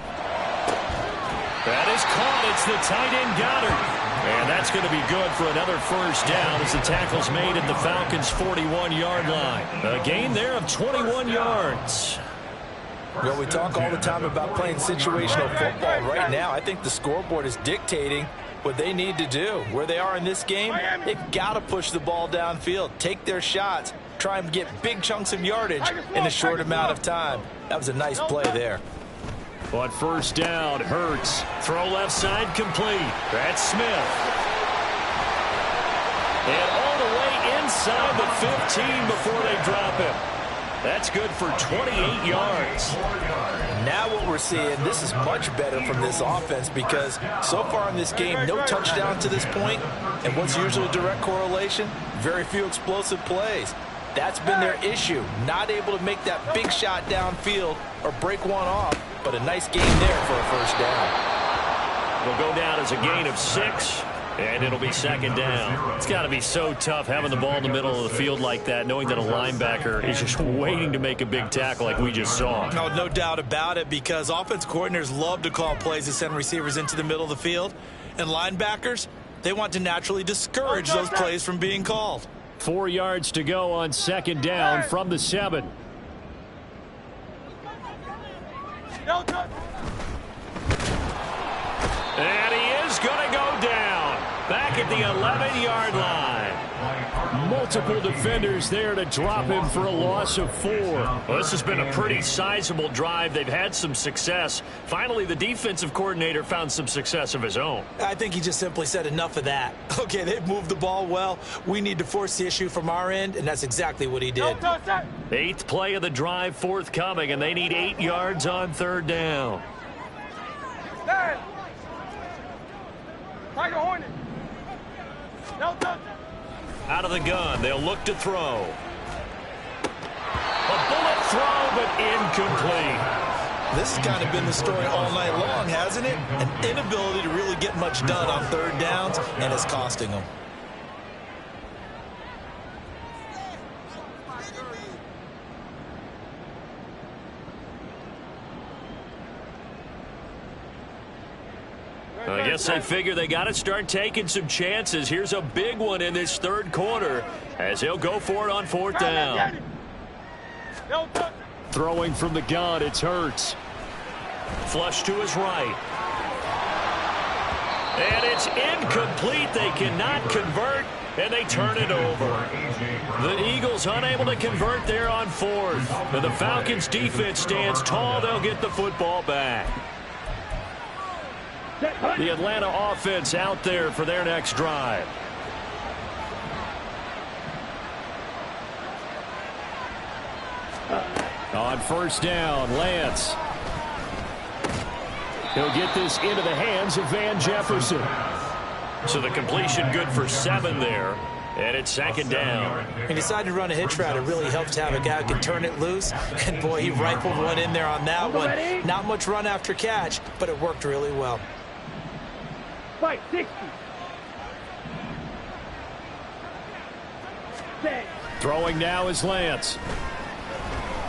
That is caught. It's the tight end Goddard. And that's going to be good for another first down as the tackle's made at the Falcons' 41-yard line. A gain there of 21 yards. Well, we talk all the time about playing situational football. Right now, I think the scoreboard is dictating what they need to do. Where they are in this game, they've got to push the ball downfield, take their shots, try and get big chunks of yardage in a short amount of time. That was a nice play there. On first down, Hurts. Throw left side complete. That's Smith. And all the way inside the 15 before they drop him. That's good for 28 yards. Now what we're seeing, this is much better from this offense because so far in this game, no touchdown to this point. And what's usually a direct correlation? Very few explosive plays. That's been their issue. Not able to make that big shot downfield or break one off. But a nice game there for a first down. It'll go down as a gain of 6. And it'll be second down. It's got to be so tough having the ball in the middle of the field like that, knowing that a linebacker is just waiting to make a big tackle like we just saw. No doubt about it, because offense coordinators love to call plays to send receivers into the middle of the field. And linebackers, they want to naturally discourage those plays from being called. 4 yards to go on second down from the 7. And he is going to go down. Back at the 11-yard line. Multiple defenders there to drop him for a loss of 4. Well, this has been a pretty sizable drive. They've had some success. Finally, the defensive coordinator found some success of his own. I think he just simply said enough of that. Okay, they've moved the ball well. We need to force the issue from our end, and that's exactly what he did. 8th play of the drive forthcoming, and they need 8 yards on third down. Tiger Hornet. Out of the gun, they'll look to throw. A bullet throw, but incomplete. This has kind of been the story all night long, hasn't it? An inability to really get much done on third downs, and it's costing them. I guess they figure they got to start taking some chances. Here's a big one in this third quarter as he'll go for it on fourth down. Throwing from the gun, it's Hurts. Flush to his right. And it's incomplete. They cannot convert, and they turn it over. The Eagles unable to convert there on fourth. And the Falcons defense stands tall. They'll get the football back. The Atlanta offense out there for their next drive. On first down, Lance. He'll get this into the hands of Van Jefferson. So the completion good for 7 there. And it's second down. He decided to run a hitch route. It really helps to have a guy who can turn it loose. And, boy, he rifled one in there on that one. Not much run after catch, but it worked really well. Fight 60. Throwing now is Lance.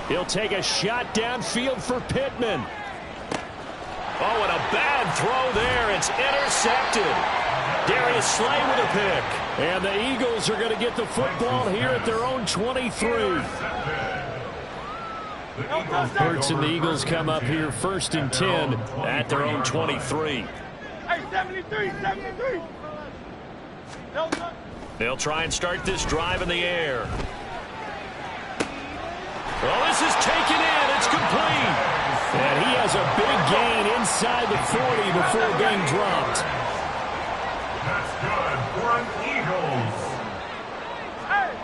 He'll take a shot downfield for Pittman. Oh, and a bad throw there. It's intercepted. Darius Slay with a pick. And the Eagles are going to get the football here at their own 23. Hurts and the Eagles come up here 1st and 10 at their own 23. Hey, 73. They'll try and start this drive in the air. Well, this is taken in. It's complete. And he has a big gain inside the 40 before being dropped. That's good for an Eagles.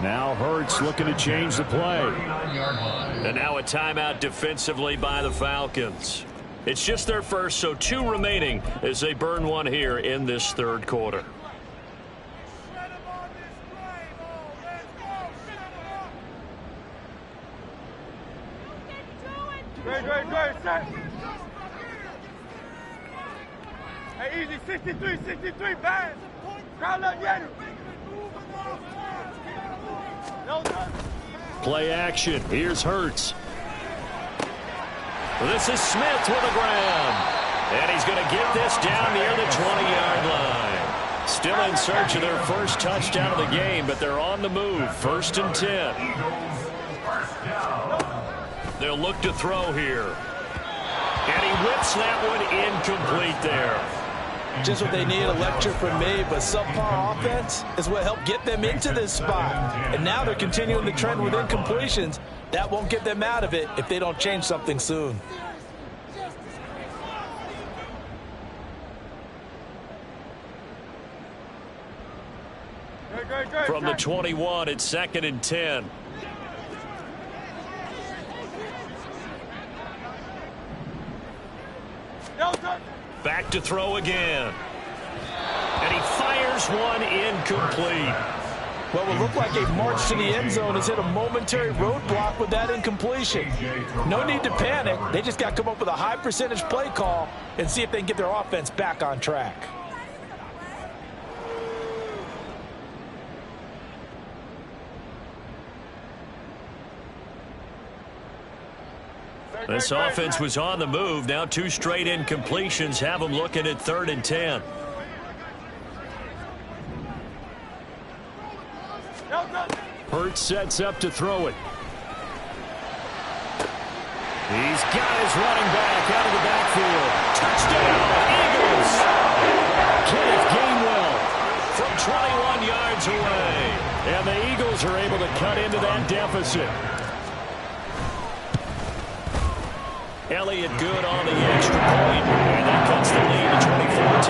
Now Hurts looking to change the play. 39-yard line. And now a timeout defensively by the Falcons. It's just their first, so 2 remaining as they burn one here in this third quarter. Great, set. Hey, easy, 63, bad. Crowd up, Yeti. Play action. Here's Hurts. This is Smith with a grab. And he's going to get this down near the 20-yard line. Still in search of their first touchdown of the game, but they're on the move. 1st and 10. They'll look to throw here. And he whips that one incomplete there. Just what they need, a lecture from me, but subpar offense is what helped get them into this spot. And now they're continuing the trend with incompletions. That won't get them out of it if they don't change something soon. From the 21, it's 2nd and 10. Back to throw again. And he fires one incomplete. What would look like a march to the end zone has hit a momentary roadblock with that incompletion. No need to panic. They just got to come up with a high percentage play call and see if they can get their offense back on track. This offense was on the move. Now 2 straight incompletions have them looking at 3rd and 10. Hurts sets up to throw it. He's got his running back out of the backfield. Touchdown, Eagles! Kenneth Gainwell from 21 yards away. And the Eagles are able to cut into that deficit. Elliott good on the extra point, and that cuts the lead to 24-10.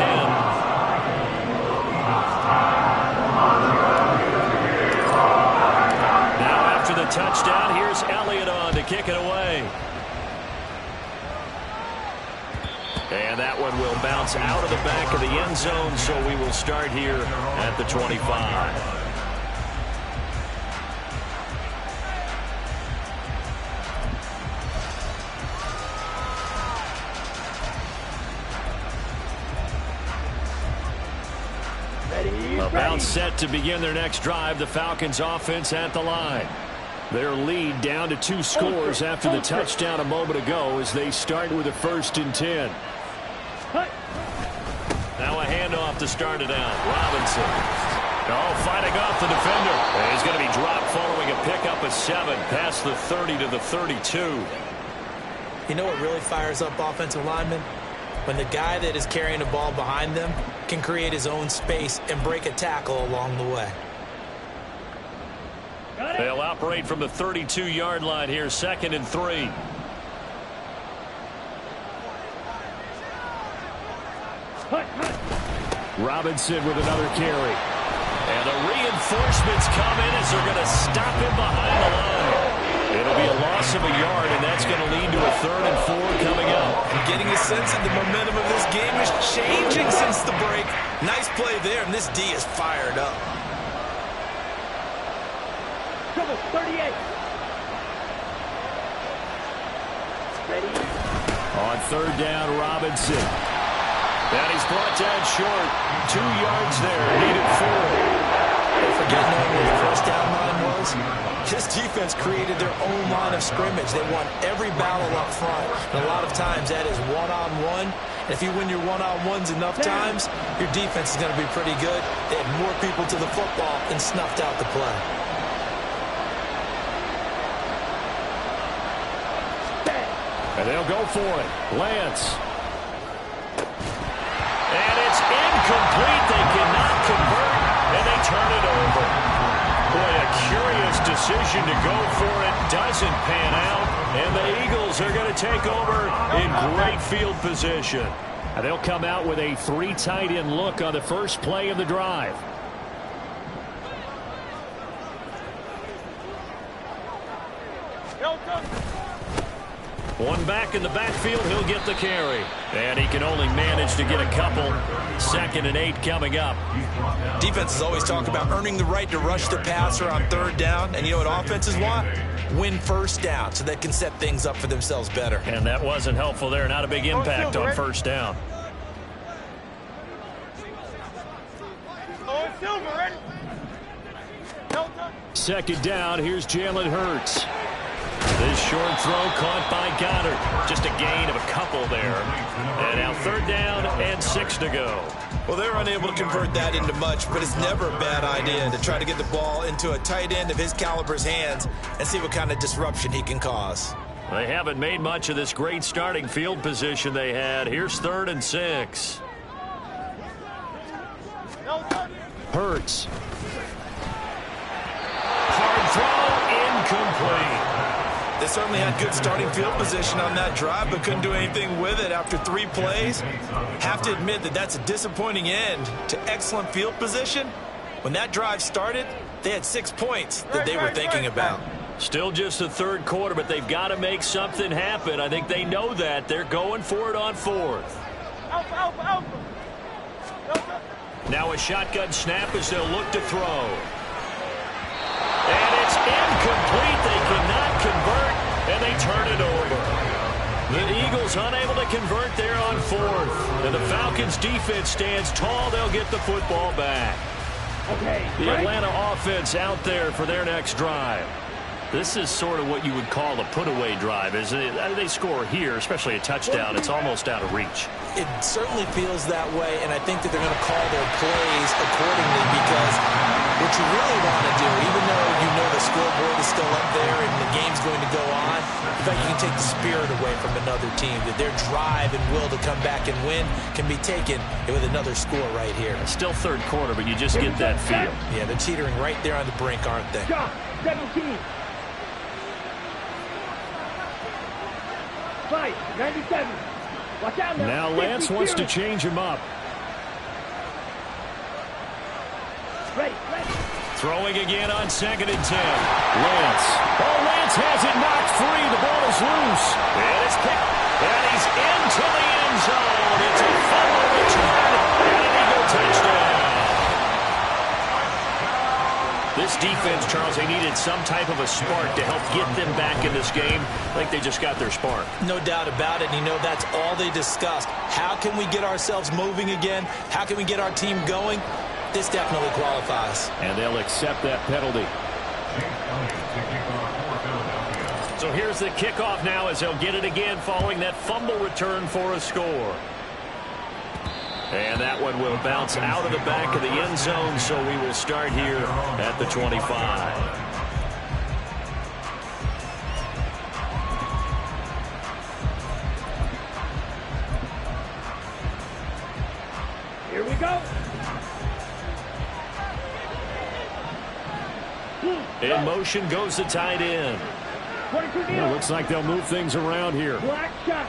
Now after the touchdown, here's Elliott on to kick it away. And that one will bounce out of the back of the end zone, so we will start here at the 25. About set to begin their next drive, the Falcons offense at the line. Their lead down to 2 scores after the touchdown a moment ago as they start with a 1st and 10. Now a handoff to start it out. Robinson. Oh, fighting off the defender. And he's going to be dropped following a pickup of 7 past the 30 to the 32. You know what really fires up offensive linemen? When the guy that is carrying the ball behind them can create his own space and break a tackle along the way. They'll operate from the 32-yard line here, 2nd and 3. Robinson with another carry. And the reinforcements come in as they're going to stop him behind the line. It'll be a loss of a yard, and that's going to lead to a 3rd and 4 coming up. I'm getting a sense that the momentum of this game is changing since the break. Nice play there, and this D is fired up. 38. Ready? On 3rd down, Robinson. And he's brought down short. 2 yards there, needed 4. Forget knowing where the first down line was. This defense created their own line of scrimmage. They won every battle up front. And a lot of times that is one-on-one. And if you win your one-on-ones enough times, your defense is going to be pretty good. They had more people to the football and snuffed out the play. And they'll go for it. Lance. And it's incomplete. They cannot convert, and they turn it over. Boy, a curious decision to go for it. Doesn't pan out, and the Eagles are going to take over in great field position. And they'll come out with a 3 tight end look on the first play of the drive. One back in the backfield, he'll get the carry. And he can only manage to get a couple. 2nd and 8 coming up. Defenses always talk about earning the right to rush the passer on 3rd down. And you know what offenses want? Win 1st down so they can set things up for themselves better. And that wasn't helpful there. Not a big impact on 1st down. Second down, here's Jalen Hurts. This short throw caught by Goddard. Just just a gain of a couple there. And now 3rd down and 6 to go. Well, they're unable to convert that into much, but it's never a bad idea to try to get the ball into a tight end of his caliber's hands and see what kind of disruption he can cause. They haven't made much of this great starting field position they had. Here's 3rd and 6. Hurts. Hard throw, incomplete. They certainly had good starting field position on that drive, but couldn't do anything with it after 3 plays. Have to admit that that's a disappointing end to excellent field position. When that drive started, they had 6 points that they were thinking about. Still just the 3rd quarter, but they've got to make something happen. I think they know that. They're going for it on 4th. Now a shotgun snap as they'll look to throw. And it's incomplete. They cannot convert, and they turn it over. The Eagles unable to convert there on 4th. And the Falcons defense stands tall. They'll get the football back. The Atlanta offense out there for their next drive. This is sort of what you would call a put-away drive, isn't it? They score here, especially a touchdown. It's almost out of reach. It certainly feels that way, and I think that they're going to call their plays accordingly, because what you really want to do, even though you know the scoreboard is still up there and the game's going to go on, in fact, you can take the spirit away from another team, that their drive and will to come back and win can be taken with another score right here. Still 3rd quarter, but you just get that feel. Yeah, they're teetering right there on the brink, aren't they? 17. 97. Watch out now. Now Lance wants to change him up. Ready. Throwing again on 2nd and 10. Lance. Oh, Lance has it knocked free. The ball is loose. And it's picked. And he's into the end zone. It's a fumble return. And an Eagle touchdown. This defense, Charles, they needed some type of a spark to help get them back in this game. I think they just got their spark. No doubt about it. And you know, that's all they discussed. How can we get ourselves moving again? How can we get our team going? This definitely qualifies. And they'll accept that penalty. So here's the kickoff now as they'll get it again following that fumble return for a score. And that one will bounce out of the back of the end zone, so we will start here at the 25. Here we go. In motion goes the tight end. 22 It looks like they'll move things around here. Black shot.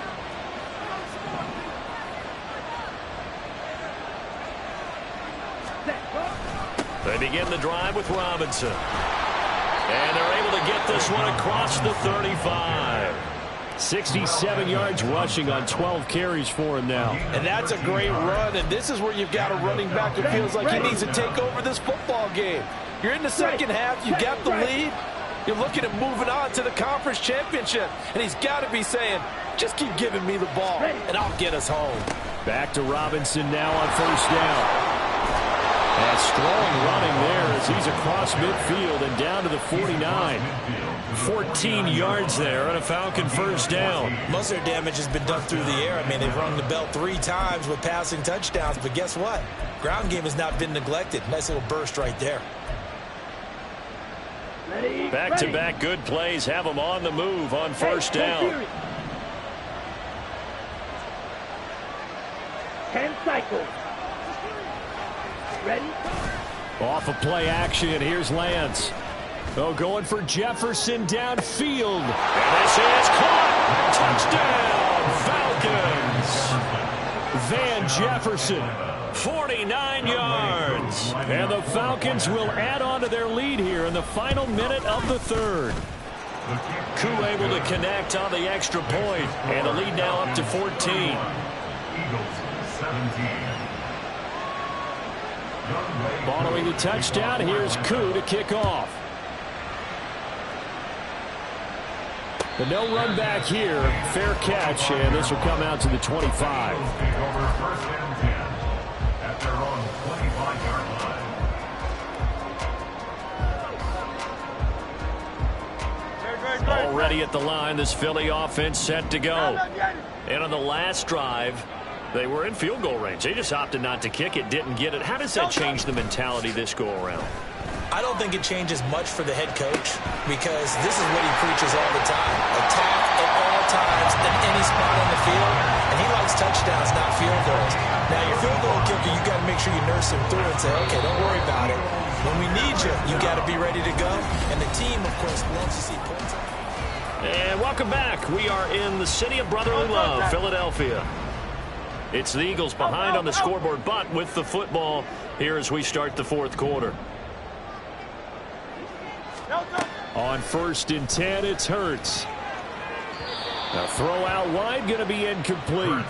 They begin the drive with Robinson. And they're able to get this one across the 35. 67 yards rushing on 12 carries for him now. And that's a great run, and this is where you've got a running back that feels like he needs to take over this football game. You're in the second half, you got the lead, you're looking at moving on to the conference championship, and he's got to be saying, just keep giving me the ball, and I'll get us home. Back to Robinson now on 1st down. And strong running there as he's across midfield and down to the 49. 14 yards there and a Falcon 1st down. Most of their damage has been done through the air. I mean, they've rung the bell 3 times with passing touchdowns, but guess what? Ground game has not been neglected. Nice little burst right there. Back-to-back good plays have them on the move on 1st down. 10 cycles. Ready? Off of play action, here's Lance. Oh, going for Jefferson downfield. And this is caught. Touchdown, Falcons. Van Jefferson, 49 yards. And the Falcons will add on to their lead here in the final minute of the 3rd. Koo able to connect on the extra point. And the lead now up to 14. Eagles 17. Following the touchdown, here's Koo to kick off. But no run back here. Fair catch, and this will come out to the 25. Take over 1st and 10 at their own 25-yard line. ready at the line. This Philly offense set to go. And on the last drive, they were in field goal range. They just opted not to kick it, didn't get it. How does that change the mentality this go around? I don't think it changes much for the head coach because this is what he preaches all the time. Attack at all times in any spot on the field, and he likes touchdowns, not field goals. Now, your field goal kicker, you got to make sure you nurse him through and say, okay, don't worry about it. When we need you, you got to be ready to go. And the team, of course, loves to see points. And welcome back. We are in the city of brotherly love, Philadelphia. It's the Eagles behind on the scoreboard, but with the football here as we start the fourth quarter. On 1st and 10, it's Hurts. Now throw out wide, going to be incomplete.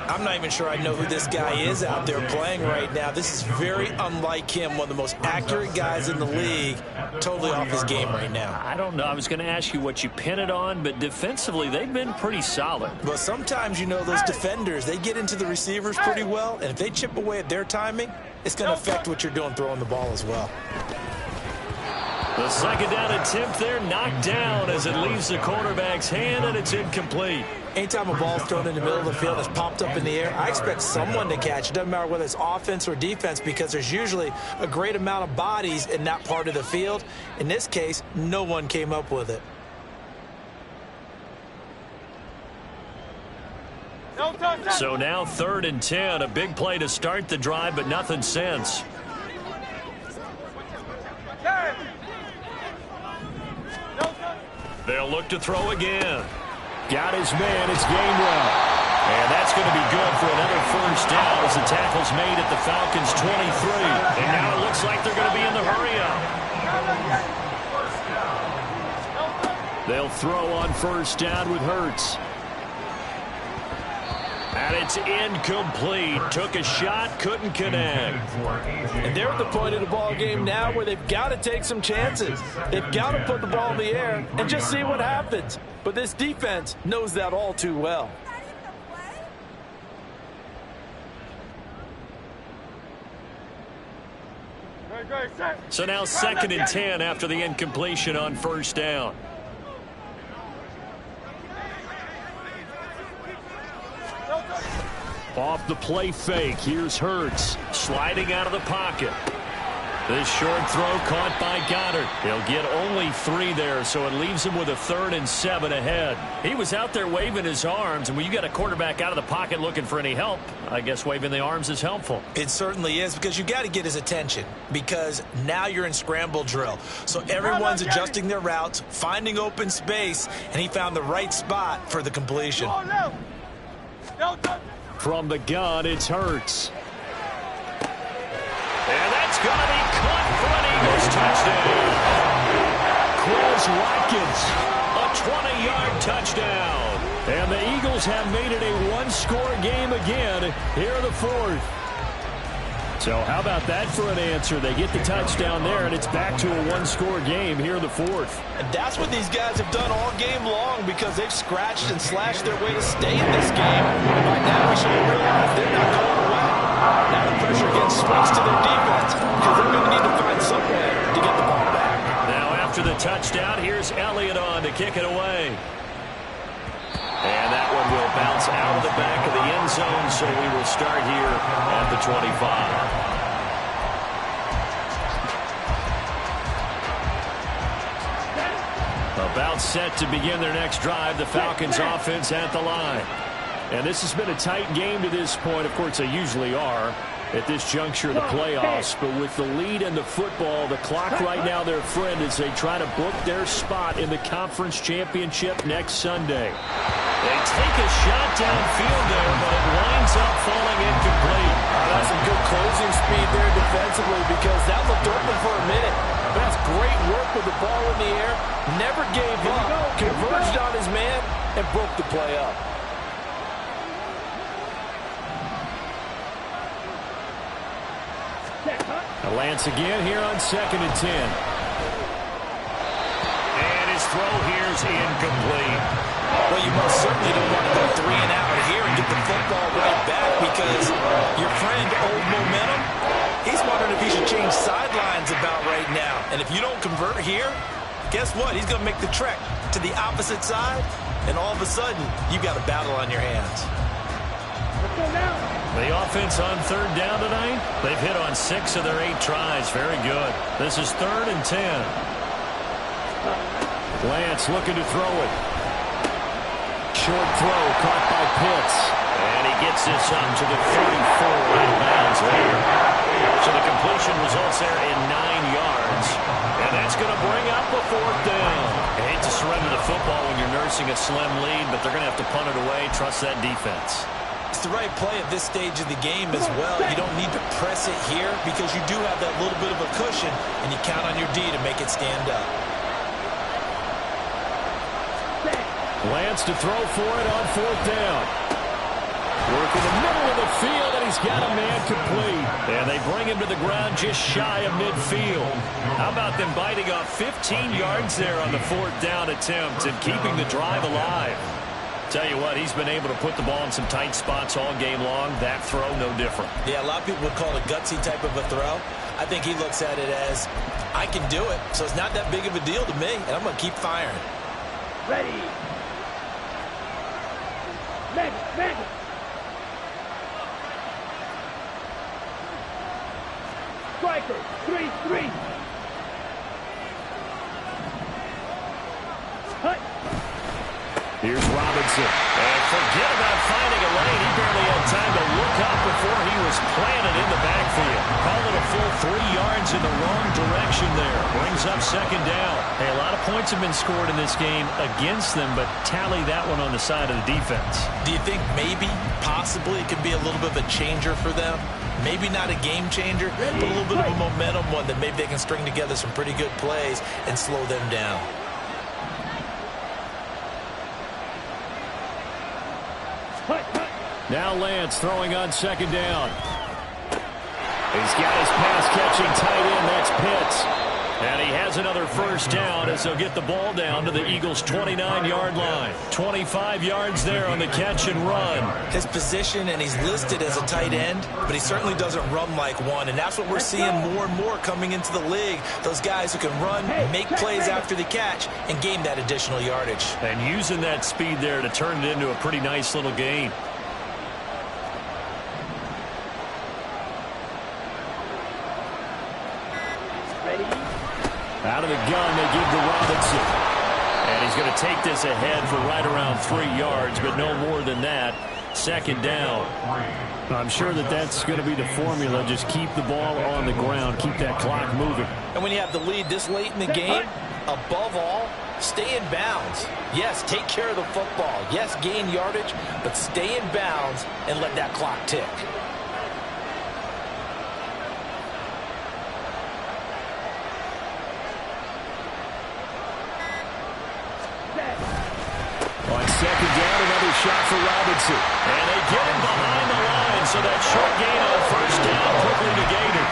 I'm not even sure I know who this guy is out there playing right now. This is very unlike him, one of the most accurate guys in the league, totally off his game right now. I don't know. I was going to ask you what you pin it on, but defensively, they've been pretty solid. But sometimes, you know, those defenders, they get into the receivers pretty well, and if they chip away at their timing, it's going to affect what you're doing throwing the ball as well. The second down attempt there knocked down as it leaves the quarterback's hand, and it's incomplete. Anytime a ball's thrown in the middle of the field that's popped up in the air, I expect someone to catch. It doesn't matter whether it's offense or defense because there's usually a great amount of bodies in that part of the field. In this case, no one came up with it. So now 3rd and 10, a big play to start the drive, but nothing since. They'll look to throw again. Got his man. It's Gainwell. And that's going to be good for another first down as the tackle's made at the Falcons' 23. And now it looks like they're going to be in the hurry-up. They'll throw on 1st down with Hurts. And it's incomplete. Took a shot, couldn't connect. And they're at the point of the ball game now where they've got to take some chances. They've got to put the ball in the air and just see what happens. But this defense knows that all too well. So now 2nd and 10 after the incompletion on 1st down. Off the play fake, here's Hurts sliding out of the pocket. This short throw caught by Goddard. He'll get only 3 there, so it leaves him with a 3rd and 7 ahead. He was out there waving his arms, and when you got a quarterback out of the pocket looking for any help, I guess waving the arms is helpful. It certainly is because you got to get his attention because now you're in scramble drill. So everyone's adjusting their routes, finding open space, and he found the right spot for the completion. From the gun, it's Hurts. And that's going to be caught for an Eagles touchdown. Quez Watkins, a 20-yard touchdown. And the Eagles have made it a one-score game again here in the 4th. So how about that for an answer? They get the touchdown there, and it's back to a one-score game here in the 4th. And that's what these guys have done all game long because they've scratched and slashed their way to stay in this game. And by now we should realize they're not going away. Now the pressure again swings to their defense because they're going to need to find some way to get the ball back. Now after the touchdown, here's Elliott on to kick it away. And that one will bounce out of the back of the end zone, so we will start here at the 25. About set to begin their next drive, the Falcons offense at the line. And this has been a tight game to this point. Of course, they usually are at this juncture of the playoffs. But with the lead in the football, the clock right now their friend as they try to book their spot in the conference championship next Sunday. They take a shot downfield there, but it winds up falling incomplete. That's some good closing speed there defensively because that looked open for a minute. But that's great work with the ball in the air. Never gave up, converged on his man, and broke the play up. A Lance again here on 2nd and 10. And his throw here's incomplete. Well, you most certainly don't want to go 3 and out here and get the football right back because your friend, old momentum, he's wondering if he should change sidelines about right now. And if you don't convert here, guess what? He's going to make the trek to the opposite side, and all of a sudden, you've got a battle on your hands. The offense on third down tonight, they've hit on 6 of their 8 tries. Very good. This is 3rd and 10. Lance looking to throw it. Short throw caught by Pitts. And he gets this up to the 34 out of bounds there. So the completion results there in 9 yards. And that's going to bring up a 4th down. I hate to surrender the football when you're nursing a slim lead, but they're going to have to punt it away. Trust that defense. It's the right play at this stage of the game as well. You don't need to press it here because you do have that little bit of a cushion, and you count on your D to make it stand up. Lance to throw for it on 4th down. Work in the middle of the field, and he's got a man complete. And they bring him to the ground just shy of midfield. How about them biting off 15 yards there on the 4th down attempt and keeping the drive alive? Tell you what, he's been able to put the ball in some tight spots all game long. That throw, no different. Yeah, a lot of people would call it a gutsy type of a throw. I think he looks at it as, I can do it, so it's not that big of a deal to me, and I'm going to keep firing. Ready. Mega. Striker, 3-3. Hut. Here's Robinson. And forget about finding a lane. He barely had time to look up before he was planted in the backfield. Call it a full 3 yards in the wrong direction there. Brings up 2nd down. Hey, a lot of points have been scored in this game against them, but tally that one on the side of the defense. Do you think maybe, possibly, it could be a little bit of a changer for them? Maybe not a game changer, but a little bit of a momentum one that maybe they can string together some pretty good plays and slow them down. Now Lance throwing on 2nd down. He's got his pass-catching tight end. That's Pitts. And he has another 1st down as they'll get the ball down to the Eagles' 29-yard line. 25 yards there on the catch and run. His position, and he's listed as a tight end, but he certainly doesn't run like one, and that's what we're seeing more and more coming into the league. Those guys who can run, make plays after the catch, and gain that additional yardage. And using that speed there to turn it into a pretty nice little gain. Out of the gun, they give to Robinson. And he's going to take this ahead for right around 3 yards, but no more than that. 2nd down. I'm sure that's going to be the formula. Just keep the ball on the ground. Keep that clock moving. And when you have the lead this late in the game, above all, stay in bounds. Yes, take care of the football. Yes, gain yardage, but stay in bounds and let that clock tick. On 2nd down, another shot for Robinson. And they get him behind the line, so that short gain on 1st down quickly negated.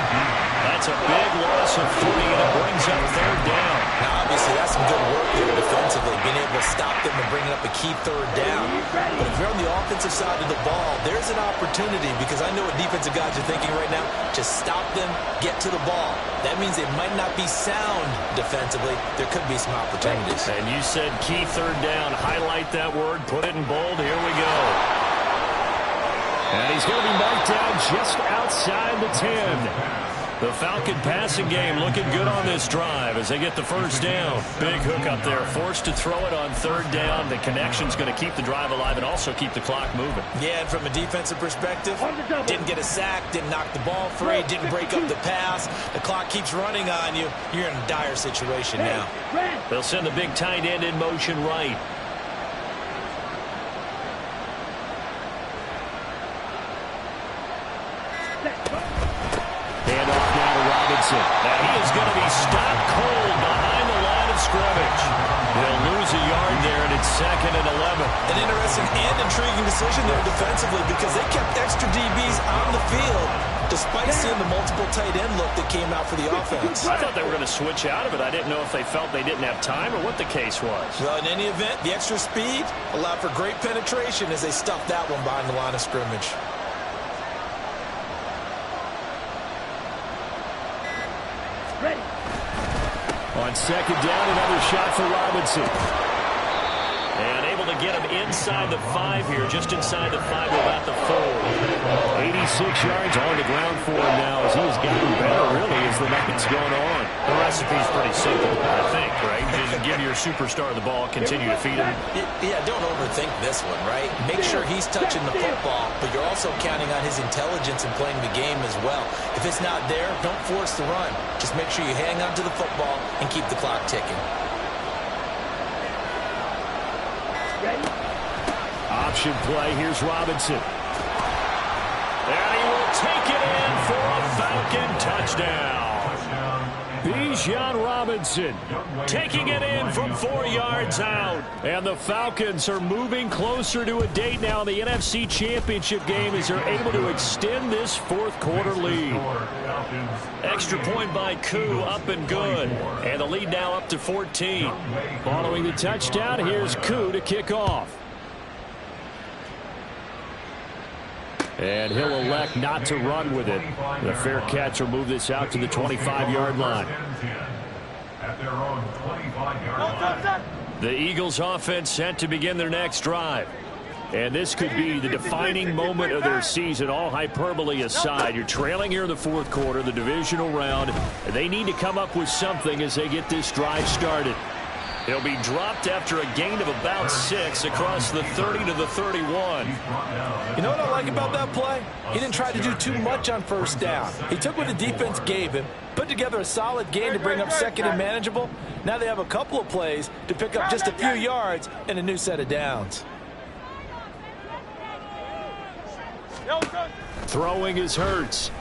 That's a big loss of footing, and it brings up 3rd down. Now, obviously, that's some good work there defensively, being able to stop them and bringing up a key 3rd down. But if you're on the offensive side of the ball, there's an opportunity, because I know what defensive guys are thinking right now. Just stop them, get to the ball. That means they might not be sound defensively. There could be some opportunities. And you said key 3rd down. Highlight that word. Put it in bold. Here we go. And he's going to be marked down just outside the 10. The Falcon passing game looking good on this drive as they get the 1st down. Big hook up there. Forced to throw it on 3rd down. The connection's going to keep the drive alive and also keep the clock moving. Yeah, and from a defensive perspective, didn't get a sack, didn't knock the ball free, didn't break up the pass. The clock keeps running on you. You're in a dire situation now. They'll send the big tight end in motion right. Handoff now to Robinson. And he is going to be stopped cold behind the line of scrimmage. They'll lose a yard there, and it's 2nd and 11. An interesting and intriguing decision there defensively, because they kept extra DBs on the field despite seeing the multiple tight end look that came out for the offense. I thought they were going to switch out of it. I didn't know if they felt they didn't have time or what the case was. Well, in any event, the extra speed allowed for great penetration as they stuffed that one behind the line of scrimmage. On second down, another shot for Robinson. And able to get him inside the 5 here, just inside the 5 about the 4. 86 yards on the ground for him now as he has gotten better, really, as the night's gone on. The recipe's pretty simple, I think, right? Just give your superstar the ball, continue to feed him. Yeah, don't overthink this one, right? Make sure he's touching the football, but you're also counting on his intelligence in playing the game as well. If it's not there, don't force the run. Just make sure you hang on to the football and keep the clock ticking. Option play. Here's Robinson. And he will take it in for a Falcon touchdown. Bijan Robinson taking it in from 4 yards out. And the Falcons are moving closer to a date now in the NFC Championship game as they're able to extend this fourth-quarter lead. Extra point by Koo, up and good. And the lead now up to 14. Following the touchdown, here's Koo to kick off. And he'll elect not to run with it. The fair catch will move this out to the 25-yard line. The Eagles offense set to begin their next drive. And this could be the defining moment of their season, all hyperbole aside. You're trailing here in the fourth quarter, the divisional round. And they need to come up with something as they get this drive started. He'll be dropped after a gain of about 6 across the 30 to the 31. You know what I like about that play? He didn't try to do too much on first down. He took what the defense gave him, put together a solid game to bring up second and manageable. Now they have a couple of plays to pick up just a few yards and a new set of downs. Throwing is Hurts.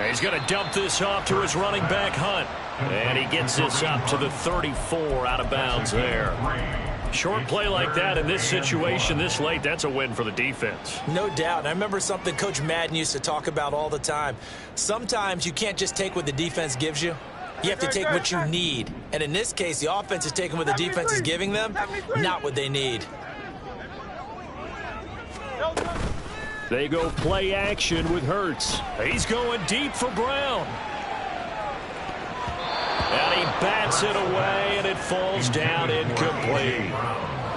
He's going to dump this off to his running back, Hunt. And he gets this up to the 34 out of bounds there. Short play like that in this situation this late, that's a win for the defense. No doubt. And I remember something Coach Madden used to talk about all the time. Sometimes you can't just take what the defense gives you. You have to take what you need. And in this case, the offense is taking what the defense is giving them, not what they need. They go play action with Hurts. He's going deep for Brown. And he bats it away, and it falls down incomplete.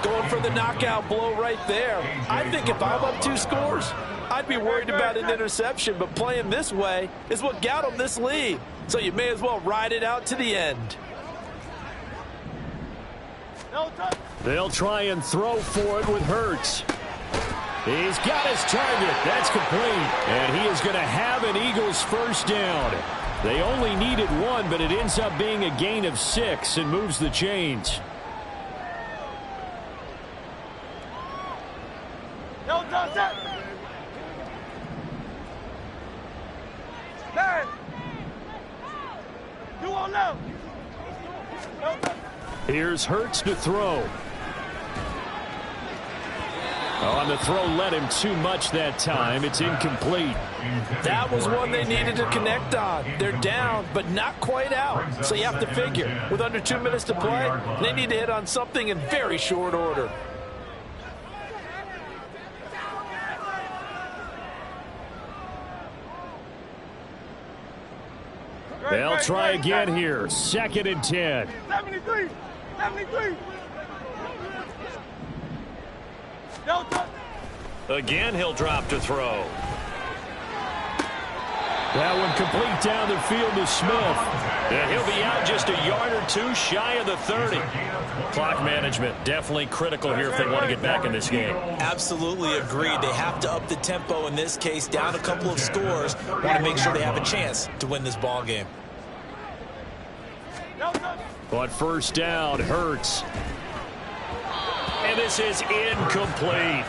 Going for the knockout blow right there. I think if I'm up 2 scores, I'd be worried about an interception, but playing this way is what got him this lead. So you may as well ride it out to the end. They'll try and throw for it with Hurts. He's got his target. That's complete. And he is going to have an Eagles first down. They only needed 1, but it ends up being a gain of 6 and moves the chains. Here's Hurts to throw. On the throw led him too much that time. It's incomplete. That was one they needed to connect on. They're down, but not quite out. So you have to figure, with under 2 minutes to play, they need to hit on something in very short order. They'll try again here. 2nd and 10. 73. Again, he'll drop to throw. That one complete down the field to Smith. And he'll be out just a yard or 2 shy of the 30. Clock management definitely critical here if they want to get back in this game. Absolutely agreed. They have to up the tempo in this case, down a couple of scores. Want to make sure they have a chance to win this ball game. But first down, Hurts. And this is incomplete.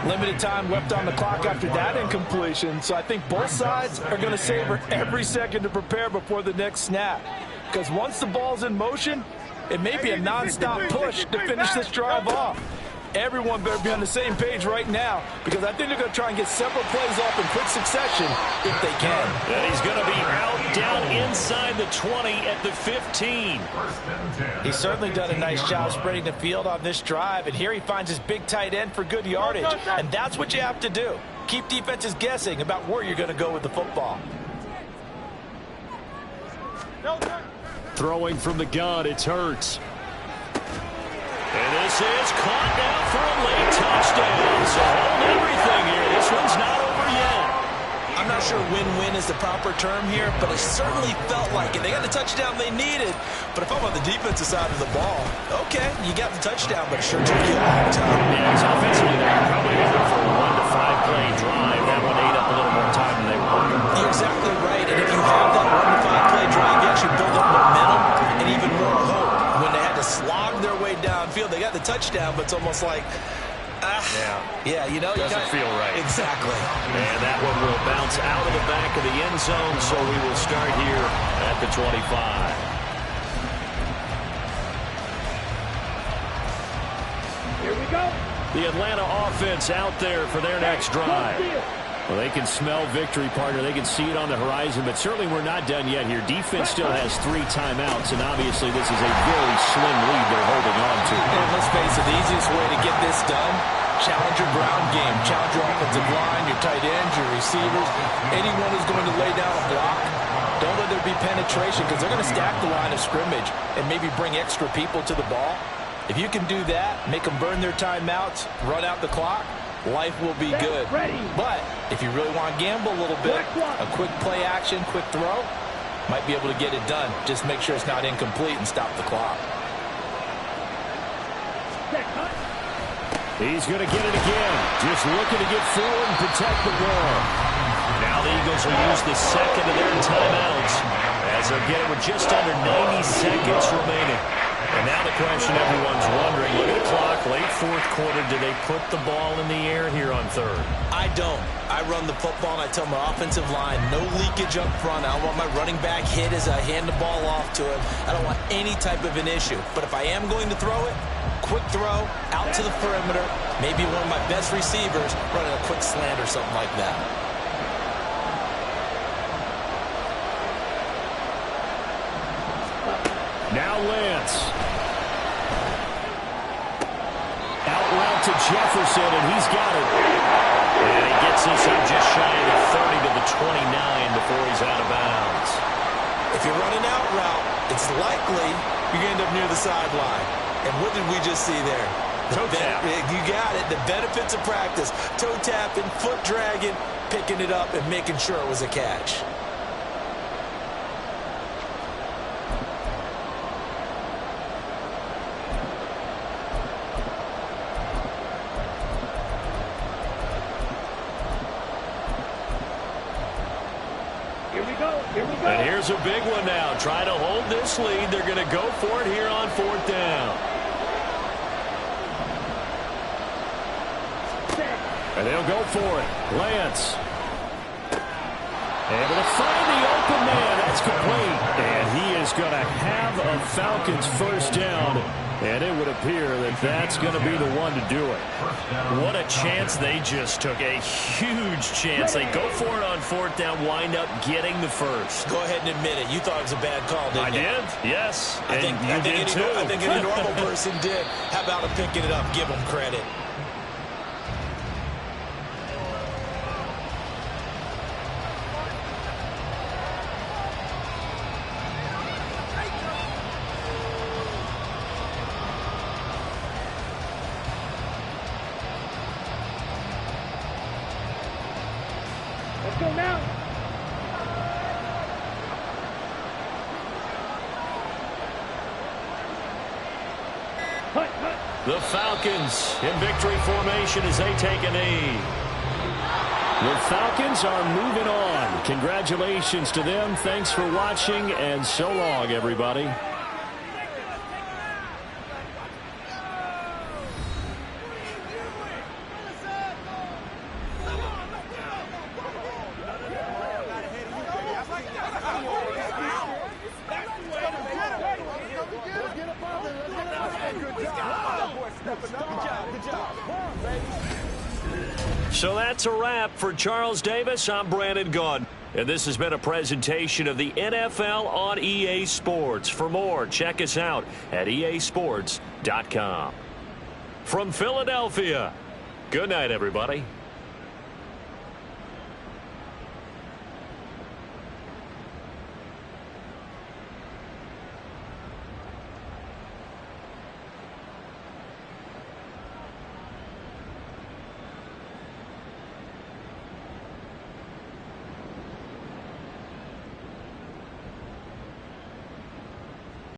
Limited time left on the clock after that incompletion, so I think both sides are going to savor every second to prepare before the next snap. Because once the ball's in motion, it may be a non-stop push to finish this drive off. Everyone better be on the same page right now, because I think they're going to try and get several plays off in quick succession if they can. And he's going to be out down inside the 20 at the 15. He's certainly done a nice job spreading the field on this drive, and here he finds his big tight end for good yardage. And that's what you have to do. Keep defenses guessing about where you're going to go with the football. Throwing from the gun, it's Hurts. And this is caught now for a late touchdown. So hold everything here. This one's not over yet. I'm not sure win-win is the proper term here, but it certainly felt like it. They got the touchdown they needed, but if I'm on the defensive side of the ball, okay, you got the touchdown, but it sure took you a long time. Yeah, because offensively they're probably looking for a 1 to 5 play drive. That one ate up a little more time than they wanted. You're exactly right, and if you have that 1 to 5 play drive, you actually build up momentum and even more hope. When they had to slog their way downfield, they got the touchdown, but it's almost like, yeah, you know, doesn't feel right. Exactly. And that one will bounce out of the back of the end zone, so we will start here at the 25. Here we go. The Atlanta offense out there for their next drive. Well, they can smell victory, partner. They can see it on the horizon, but certainly we're not done yet here. Defense still has 3 timeouts, and obviously this is a very slim lead they're holding on to. And let's face it, the easiest way to get this done, challenge your ground game. Challenge your offensive line, your tight ends, your receivers. Anyone who's going to lay down a block, don't let there be penetration because they're going to stack the line of scrimmage and maybe bring extra people to the ball. If you can do that, make them burn their timeouts, run out the clock, life will be good. But if you really want to gamble a little bit, a quick play action, quick throw, might be able to get it done. Just make sure it's not incomplete and stop the clock. He's going to get it again. Just looking to get forward and protect the ball. Now the Eagles will use the second of their timeouts as they're getting with just under 90 seconds remaining. And now the question everyone's wondering, look at the clock, late fourth quarter, do they put the ball in the air here on third? I don't. I run the football and I tell my offensive line, no leakage up front. I don't want my running back hit as I hand the ball off to him. I don't want any type of an issue. But if I am going to throw it, quick throw, out to the perimeter, maybe one of my best receivers running a quick slant or something like that. Now Lance. Out route to Jefferson, and he's got it. And he gets this up just shy of the 30 to the 29 before he's out of bounds. If you're running out route, it's likely you're going to end up near the sideline. And what did we just see there? Toe tap. You got it. The benefits of practice. Toe tapping, foot dragging, picking it up, and making sure it was a catch. And here's a big one now. Trying to hold this lead. They're going to go for it here on fourth down. And they'll go for it. Lance. Able to find the open man. That's complete. And he is going to have a Falcons first down. And it would appear that that's going to be the one to do it. What a chance they just took. A huge chance. They go for it on fourth down, wind up getting the first. Go ahead and admit it. You thought it was a bad call, didn't you? I did, yes. I think any normal person did. How about him picking it up? Give him credit. Let's go now. The Falcons in victory formation as they take a knee. The Falcons are moving on. Congratulations to them. Thanks for watching, and so long, everybody. So that's a wrap for Charles Davis. I'm Brandon Gaudin. And this has been a presentation of the NFL on EA Sports. For more, check us out at easports.com. From Philadelphia, good night, everybody.